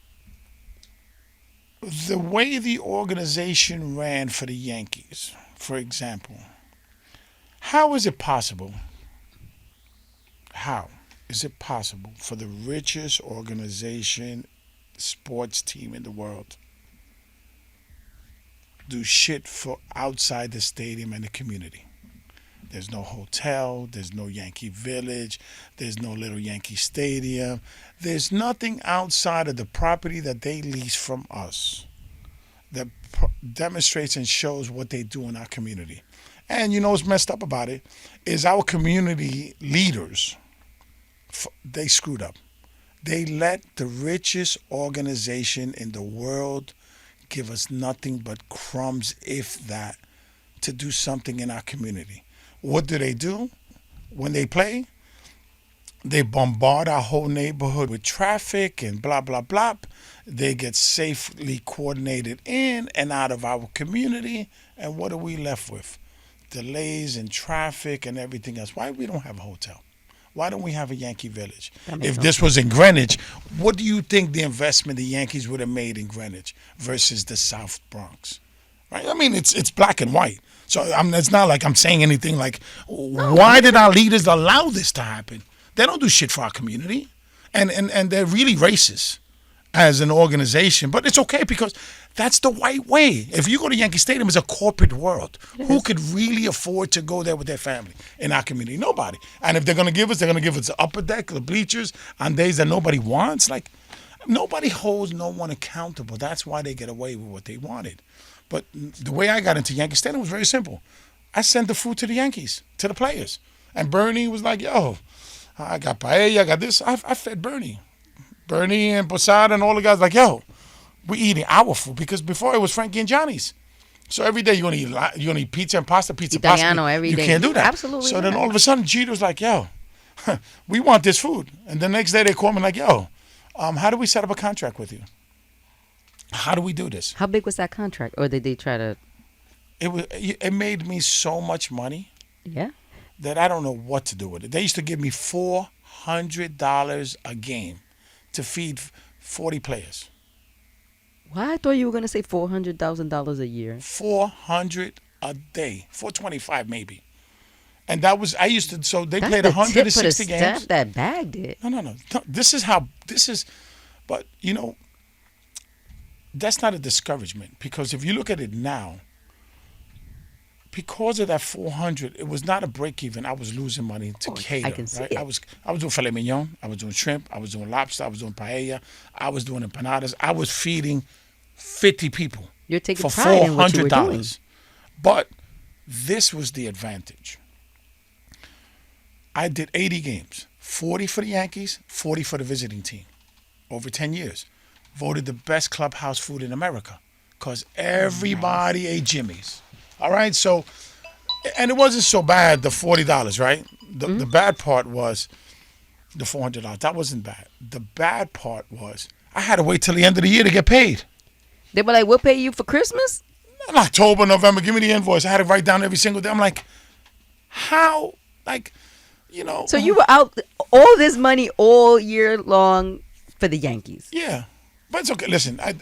the way the organization ran for the Yankees, for example, how is it possible? How is it possible for the richest organization, sports team in the world, do shit for outside the stadium and the community? There's no hotel, there's no Yankee Village, there's no little Yankee Stadium. There's nothing outside of the property that they lease from us that demonstrates and shows what they do in our community. And you know what's messed up about it is our community leaders, they screwed up. They let the richest organization in the world give us nothing but crumbs, if that, to do something in our community. What do? When they play, they bombard our whole neighborhood with traffic and blah, blah, blah. They get safely coordinated in and out of our community. And what are we left with? Delays in traffic and everything else. Why we don't have a hotel? Why don't we have a Yankee Village? If this was in Greenwich, what do you think the investment the Yankees would have made in Greenwich versus the South Bronx? Right? I mean, it's black and white. So it's not like I'm saying anything like, why did our leaders allow this to happen? They don't do shit for our community. And they're really racist as an organization. But it's okay because that's the white way. If you go to Yankee Stadium, it's a corporate world. Who could really afford to go there with their family in our community? Nobody. And if they're going to give us the upper deck, the bleachers on days that nobody wants. Like, nobody holds no one accountable. That's why they get away with what they wanted. But the way I got into Yankee Stadium was very simple. I sent the food to the Yankees, to the players. And Bernie was like, yo, I got paella, I got this. I fed Bernie. Bernie and Posada and all the guys like, yo, we eating our food. Because before it was Frankie and Johnny's. So every day you're gonna eat pizza and pasta, Italiano pasta. Every you day. can't do that. Absolutely. So then all of a sudden Jeter's like, yo, we want this food. And the next day they call me like, yo, how do we set up a contract with you? How do we do this? How big was that contract? Or did they try to? It made me so much money. Yeah. That I don't know what to do with it. They used to give me $400 a game to feed 40 players. Well, I thought you were gonna say $400,000 a year. $400 a day, $425 maybe. And that was So they That's played the 160 tip games. That bagged it. No. But you know, that's not a discouragement because if you look at it now, because of that 400, it was not a break even. I was losing money to cater. I can see right? it. I was doing filet mignon. I was doing shrimp. I was doing lobster. I was doing paella. I was doing empanadas. I was feeding 50 people. You're taking for pride in what you were doing. $400. But this was the advantage. I did 80 games, 40 for the Yankees, 40 for the visiting team, over 10 years. Voted the best clubhouse food in America because everybody ate Jimmy's. All right, so, and it wasn't so bad, the $40, right? The bad part was the $400. That wasn't bad. The bad part was I had to wait till the end of the year to get paid. They were like, we'll pay you for Christmas? In October, November, give me the invoice. I had to write down every single day. I'm like, how? Like, you know. So you were out all this money all year long for the Yankees. Yeah. But it's okay. Listen, I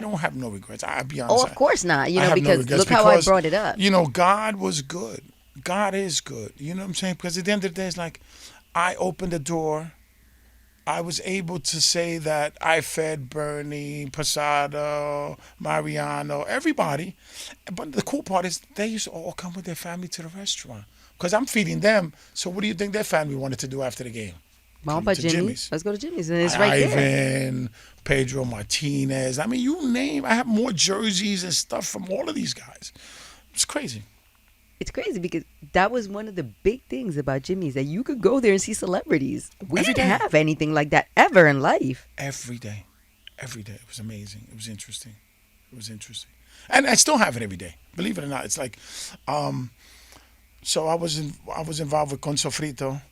don't have no regrets. I'll be honest. Oh, of course not. You know, because no look how I brought it up. You know, God was good. God is good. You know what I'm saying? Because at the end of the day, it's like I opened the door. I was able to say that I fed Bernie, Posada, Mariano, everybody. But the cool part is they used to all come with their family to the restaurant. Because I'm feeding them. So what do you think their family wanted to do after the game? Mom, but Jimmy's. Let's go to Jimmy's. And it's right there. Ivan, Pedro Martinez. I mean, you name. I have more jerseys and stuff from all of these guys. It's crazy. It's crazy because that was one of the big things about Jimmy's, that you could go there and see celebrities. We didn't have anything like that ever in life. Every day. It was amazing. It was interesting. And I still have it every day. Believe it or not. It's like, so I was involved with Con Sofrito.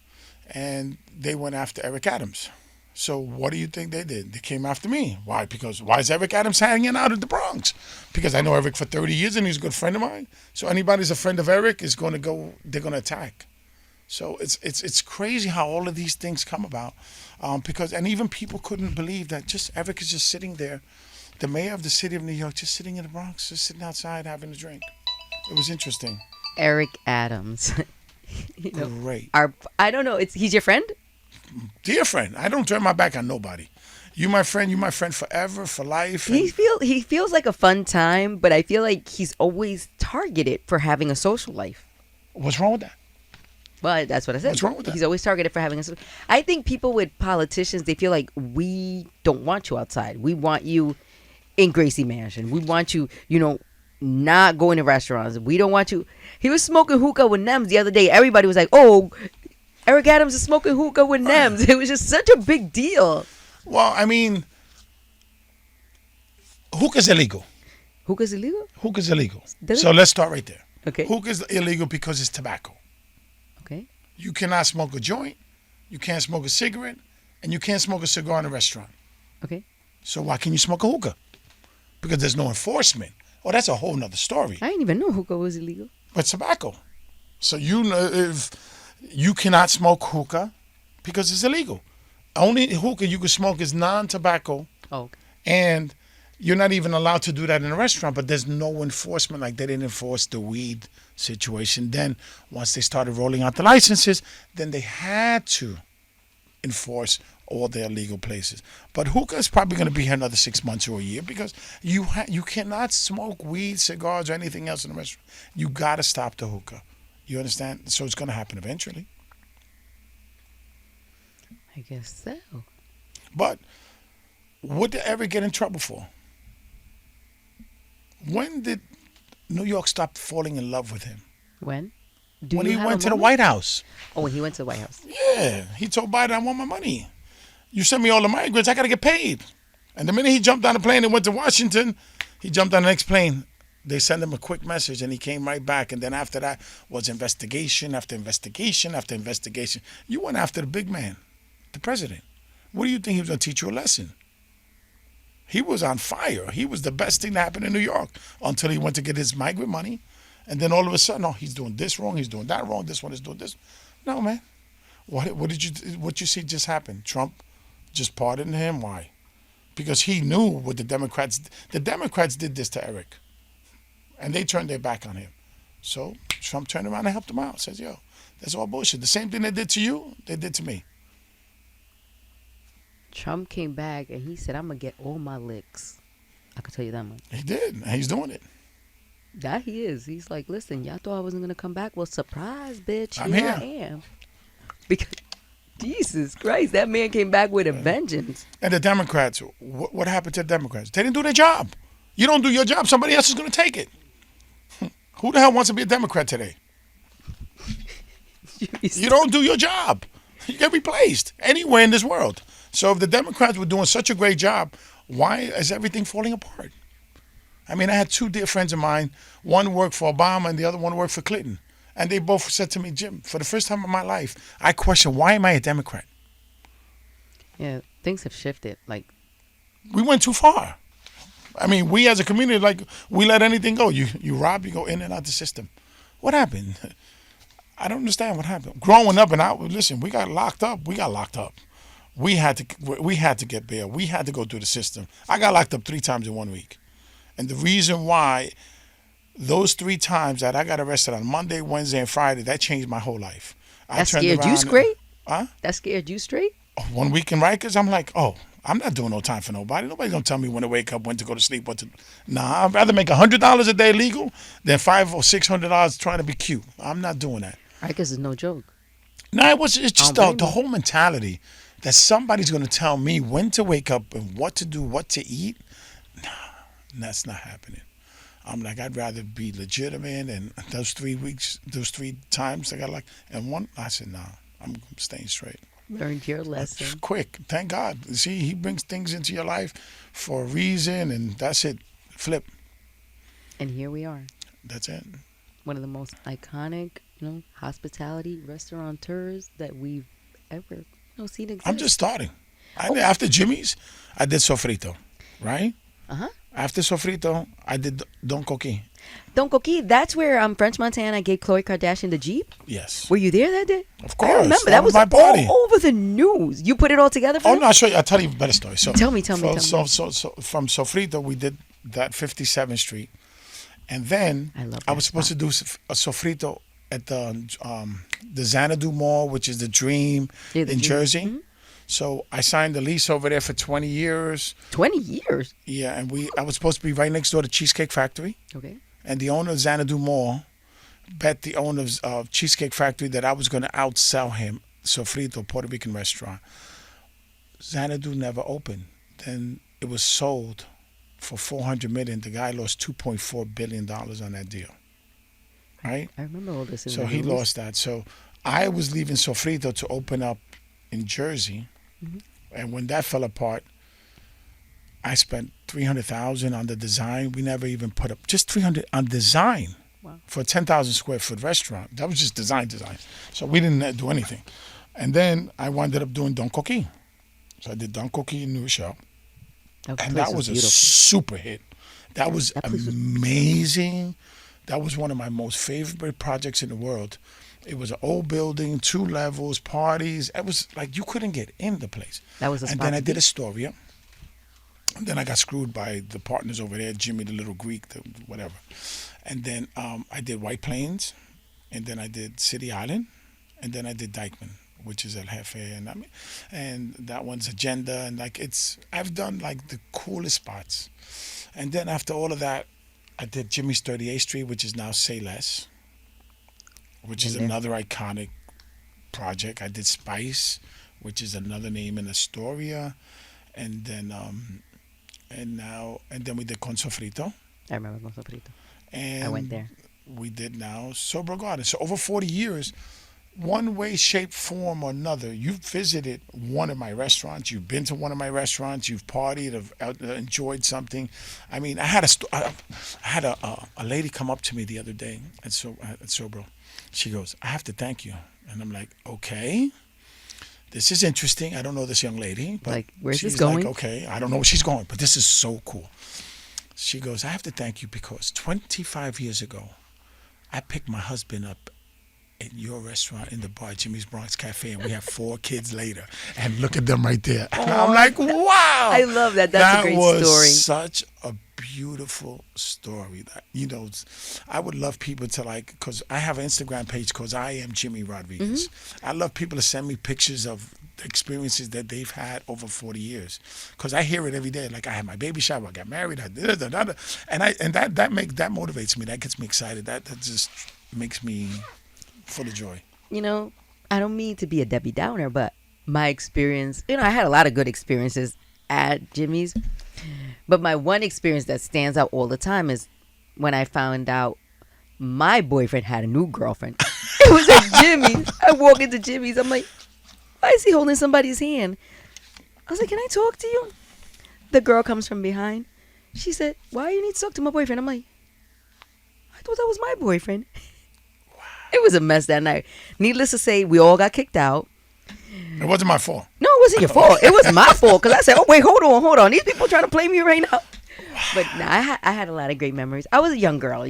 And they went after Eric Adams. So what do you think they did? They came after me. Why? Because why is Eric Adams hanging out in the Bronx? Because I know Eric for 30 years and he's a good friend of mine. So anybody's a friend of Eric is going to go. They're going to attack. So it's crazy how all of these things come about. And even people couldn't believe that Eric is just sitting there the mayor of the city of New York, just sitting in the Bronx, just sitting outside having a drink. It was interesting. Eric Adams. Great. I don't know. He's your friend? Dear friend, I don't turn my back on nobody. You my friend forever, for life. He feels like a fun time, but I feel like he's always targeted for having a social life. What's wrong with that? Well, that's what I said. What's wrong with that? He's always targeted for having a social. I think people with politicians, they feel like we don't want you outside. We want you in Gracie Mansion. We want you, not going to restaurants. We don't want you. He was smoking hookah with Nems the other day. Everybody was like, "Oh, Eric Adams is smoking hookah with Nems." It was just such a big deal. Well, I mean, hookah's illegal. Hookah's illegal? Hookah's illegal. Does So it? let's start right there. Okay. Hookah's illegal because it's tobacco. Okay. You cannot smoke a joint, you can't smoke a cigarette, and you can't smoke a cigar in a restaurant. Okay. So why can you smoke a hookah? Because there's no enforcement. Oh, that's a whole nother story. I didn't even know hookah was illegal. But tobacco. So if you cannot smoke hookah because it's illegal. Only hookah you can smoke is non-tobacco. Oh, okay. And you're not even allowed to do that in a restaurant, but there's no enforcement. Like they didn't enforce the weed situation. Then once they started rolling out the licenses, then they had to enforce all their legal places. But hookah is probably going to be here another 6 months or a year because you cannot smoke weed, cigars, or anything else in a restaurant. You got to stop the hookah. You understand? So it's going to happen eventually. I guess so. But what did Eric get in trouble for? When did New York stop falling in love with him? When? When he went to the White House. Oh, when he went to the White House. Yeah. He told Biden, I want my money. You send me all the migrants, I got to get paid. And the minute he jumped on the plane and went to Washington, he jumped on the next plane. They sent him a quick message and he came right back. And then after that was investigation after investigation after investigation. You went after the big man, the president. What do you think he was going to teach you a lesson? He was on fire. He was the best thing that happened in New York until he went to get his migrant money. And then all of a sudden, oh, he's doing this wrong, he's doing that wrong, this one is doing this. No, man. What you see just happen? Trump just pardoned him. Why? Because he knew what the Democrats did this to Eric. And they turned their back on him. So Trump turned around and helped him out. Says, yo, that's all bullshit. The same thing they did to you, they did to me. Trump came back and he said, I'm going to get all my licks. I can tell you that much. He did. And he's doing it. That he is. He's like, listen, y'all thought I wasn't going to come back? Well, surprise, bitch. I'm here. here. I am. Because, Jesus Christ, that man came back with a vengeance. And the Democrats, what happened to the Democrats? They didn't do their job. You don't do your job, somebody else is going to take it. Who the hell wants to be a Democrat today? You don't do your job. You get replaced anywhere in this world. So if the Democrats were doing such a great job, why is everything falling apart? I mean, I had two dear friends of mine. One worked for Obama and the other one worked for Clinton. And they both said to me, Jim, for the first time in my life, I question, why am I a Democrat? Yeah, things have shifted. Like, we went too far. I mean, we as a community, like, we let anything go. You rob, you go in and out the system. What happened? I don't understand what happened. Growing up, listen, we got locked up. We had to get bail. We had to go through the system. I got locked up 3 times in 1 week. And the reason why those 3 times that I got arrested on Monday, Wednesday, and Friday, that changed my whole life. That scared you straight? Huh? That scared you straight? 1 week in Rikers, I'm like, oh, I'm not doing no time for nobody. Nobody's going to tell me when to wake up, when to go to sleep, what to... Nah, I'd rather make $100 a day legal than $500 or $600 trying to be cute. I'm not doing that. Rikers is no joke. No, it's just the whole mentality that somebody's going to tell me when to wake up and what to do, what to eat. Nah, that's not happening. I'm like, I'd rather be legitimate. And those 3 weeks, those 3 times I got like, and one, I said, nah, I'm staying straight. Learned your lesson. Quick, thank God. See, he brings things into your life for a reason, and that's it. Flip. And here we are. That's it. One of the most iconic, hospitality restaurateurs that we've ever seen exist. I'm just starting. After Jimmy's, I did Sofrito, right? Uh-huh. After Sofrito, I did Don Coqui. Don Coqui, that's where French Montana gave Khloe Kardashian the Jeep. Yes. Were you there that day? Of course. I remember that was my party. all over the news. You put it all together for Oh them? no! I'll tell you a better story. So Tell me. So from Sofrito, we did that 57th Street, and then I love I that was supposed to do a Sofrito at the Xanadu Mall, which is the Dream Yeah, the in Dream. Jersey. Mhm. So I signed the lease over there for 20 years. 20 years. Yeah, and I was supposed to be right next door to Cheesecake Factory. Okay. And the owner of Xanadu Mall bet the owner of Cheesecake Factory that I was going to outsell him, Sofrito, Puerto Rican restaurant. Xanadu never opened. Then it was sold for $400 million. The guy lost $2.4 billion on that deal. Right? I remember all this. So he lost that. So I was leaving Sofrito to open up in Jersey. Mm-hmm. And when that fell apart, I spent $300,000 on the design. We never even put up just $300 on design. Wow. For a 10,000 square foot restaurant. That was just design. So we didn't do anything. And then I wound up doing Don Coqui. So I did Don Coqui in New Shell. And that was a super hit. That was amazing. That was one of my most favorite projects in the world. It was an old building, 2 levels, parties. It was like you couldn't get in the place. That was a And spot then I to did be. Astoria. And then I got screwed by the partners over there, Jimmy the Little Greek, whatever. And then I did White Plains. And then I did City Island. And then I did Dykeman, which is El Jefe. And that one's Agenda. And I've done like the coolest spots. And then after all of that, I did Jimmy's 38th Street, which is now Say Less, which is another iconic project. I did Spice, which is another name in Astoria, and then we did Con Sofrito. I remember Con Sofrito. And I went there. We did now SoBro Garden. So over 40 years, one way, shape, form, or another, you've visited one of my restaurants. You've been to one of my restaurants. You've partied, enjoyed something. I mean, I had a lady come up to me the other day at SoBro. She goes, "I have to thank you," and I'm like, "Okay, this is interesting. I don't know this young lady, but Like, where's this she's going?" like, "Okay, I don't know where she's going, but this is so cool." She goes, "I have to thank you because 25 years ago, I picked my husband up in your restaurant in the bar, Jimmy's Bronx Café, and we have 4 kids later. And look at them right there." And I'm like, wow. I love that. That's a great story. That was such a beautiful story. I would love people to because I have an Instagram page because I am Jimmy Rodriguez. Mm-hmm. I love people to send me pictures of the experiences that they've had over 40 years. Because I hear it every day. Like I had my baby shower, I got married, and that motivates me. That gets me excited. That just makes me full of joy. You know, I don't mean to be a Debbie Downer, but my experience, I had a lot of good experiences at Jimmy's. But my one experience that stands out all the time is when I found out my boyfriend had a new girlfriend. It was at Jimmy's. I walk into Jimmy's. I'm like, why is he holding somebody's hand? I was like, can I talk to you? The girl comes from behind. She said, why you need to talk to my boyfriend? I'm like, I thought that was my boyfriend. It was a mess that night. Needless to say, we all got kicked out. It wasn't my fault. No, it wasn't your fault. It was my fault because I said, "Oh wait, hold on. These people trying to play me right now." But no, I had a lot of great memories. I was a young girl,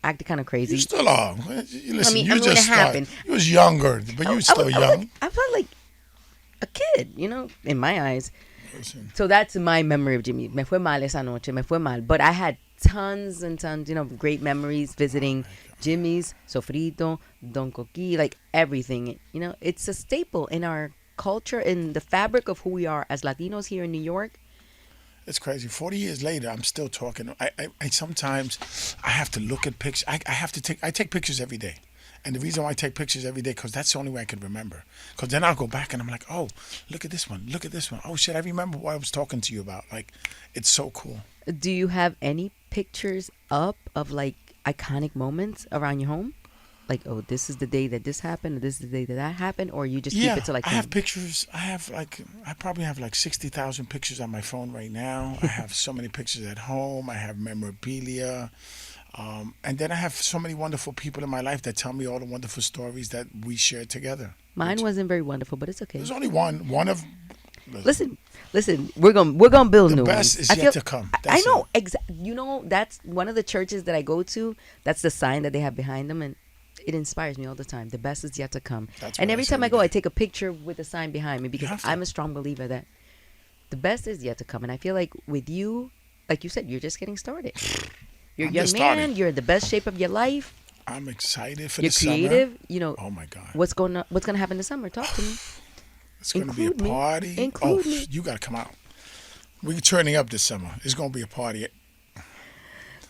acted kind of crazy. You still are. Listen, I mean, when it happened, you was younger, but you still young. I felt like a kid, in my eyes. Listen. So that's my memory of Jimmy. Me fue mal esa noche. Me fue mal. But I had tons and tons, great memories visiting Jimmy's, Sofrito, Don Coqui, like everything. It's a staple in our culture, in the fabric of who we are as Latinos here in New York. It's crazy. 40 years later, I'm still talking. I sometimes I have to look at pictures. I take pictures every day. And the reason why I take pictures every day, because that's the only way I can remember. Because then I'll go back and I'm like, oh, look at this one. Look at this one. Oh, shit, I remember what I was talking to you about. Like, it's so cool. Do you have any pictures up of, iconic moments around your home? Like, oh, this is the day that this happened, or this is the day that happened, or you just keep it to, I have pictures. I probably have, 60,000 pictures on my phone right now. I have so many pictures at home. I have memorabilia. And then I have so many wonderful people in my life that tell me all the wonderful stories that we shared together. Mine wasn't very wonderful, but it's okay. There's only one. One of Listen. We're gonna build The new best ones. is yet to come. I That's know it. You know, that's one of the churches that I go to. That's the sign that they have behind them, and it inspires me all the time. The best is yet to come. That's And what I every say time I every go, I day. take a picture with the sign behind me because have to. I'm a strong believer that the best is yet to come. And I feel like with you, like you said, you're just getting started. You're a I'm young just starting. man. You're in the best shape of your life. I'm excited for You're the summer. creative. You know Oh my God. what's gonna happen this summer. Talk to me. It's going to be a Include me. party. Include me. You got to come out. We're turning up this summer. It's going to be a party.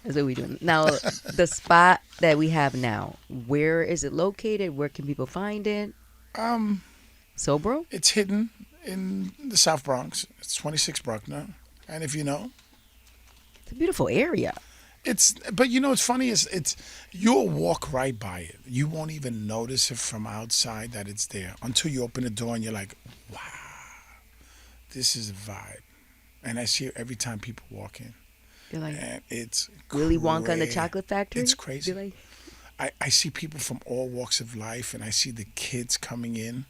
That's what we're doing. Now, the spot that we have now, where is it located? Where can people find it? Um, SoBro? it's hidden in the South Bronx. It's 26 Bruckner. And if you know, It's a beautiful area. but you know, what's funny is you'll walk right by it. You won't even notice it from outside that it's there until you open the door and you're like, wow, this is a vibe. And I see it every time people walk in. You're like And it's Willy Wonka and the cra- Chocolate Factory? It's crazy. You're like, I see people from all walks of life, and I see the kids coming in.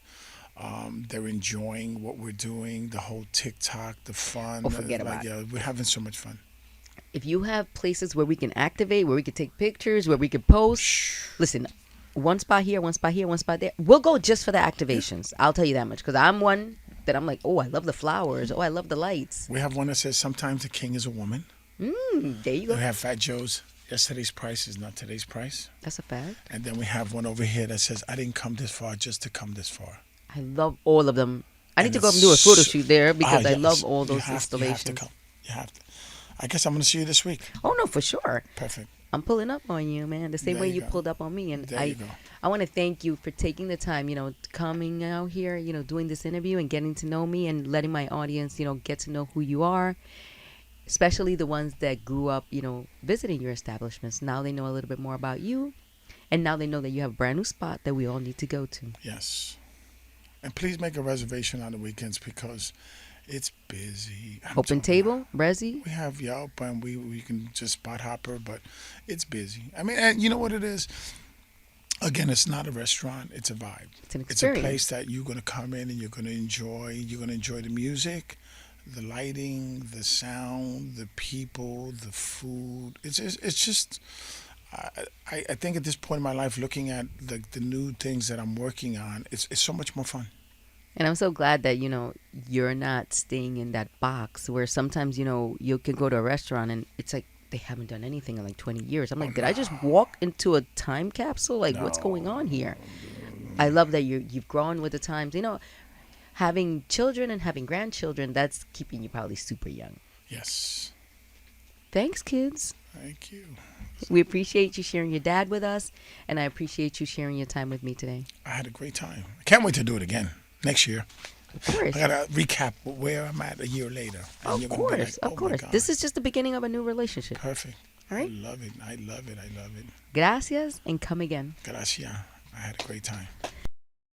They're enjoying what we're doing, the whole TikTok, the fun. Oh, forget about it. Yeah, we're having so much fun. if you have places where we can activate, where we can take pictures, where we can post, listen, one spot here, one spot here, one spot there. We'll go just for the activations. I'll tell you that much because I'm one that I'm like, oh, I love the flowers. Oh, I love the lights. We have one that says sometimes the king is a woman. There you go. We have Fat Joe's. Yesterday's price is not today's price. That's a fact. And then we have one over here that says, I didn't come this far just to come this far. I love all of them. I need And to go up and do a photo shoot there because I yes. love all You those have installations. to come. You have to. I guess I'm going to see you this week. Oh no, for sure. Perfect. I'm pulling up on you, man. The same There way you you go. pulled up on me, and There you go. I want to thank you for taking the time, coming out here, doing this interview and getting to know me and letting my audience, get to know who you are, especially the ones that grew up, visiting your establishments. Now they know a little bit more about you, and now they know that you have a brand new spot that we all need to go to. Yes. And please make a reservation on the weekends because it's busy. Open table, Resi. We have Yelp and we can just spot hopper, but it's busy. I mean, and you know what it is? Again, it's not a restaurant. It's a vibe. It's an It's a experience. place that you're going to come in and you're going to enjoy. You're going to enjoy the music, the lighting, the sound, the people, the food. It's just I think at this point in my life, looking at the new things that I'm working on, it's so much more fun. And I'm so glad that, you're not staying in that box where sometimes, you can go to a restaurant and it's like they haven't done anything in like 20 years. I'm like, did I just walk into a time capsule? Like, what's going on here? I love that you've grown with the times. Having children and having grandchildren, that's keeping you probably super young. Yes. Thanks, kids. Thank you. We appreciate you sharing your dad with us, and I appreciate you sharing your time with me today. I had a great time. I can't wait to do it again next year. Of course. I gotta recap where I'm at a year later. And Of you're gonna be course. like, Of "Oh my course. God." This is just the beginning of a new relationship. Perfect. All right. I love it. I love it. I love it. Gracias, and come again. Gracias. I had a great time.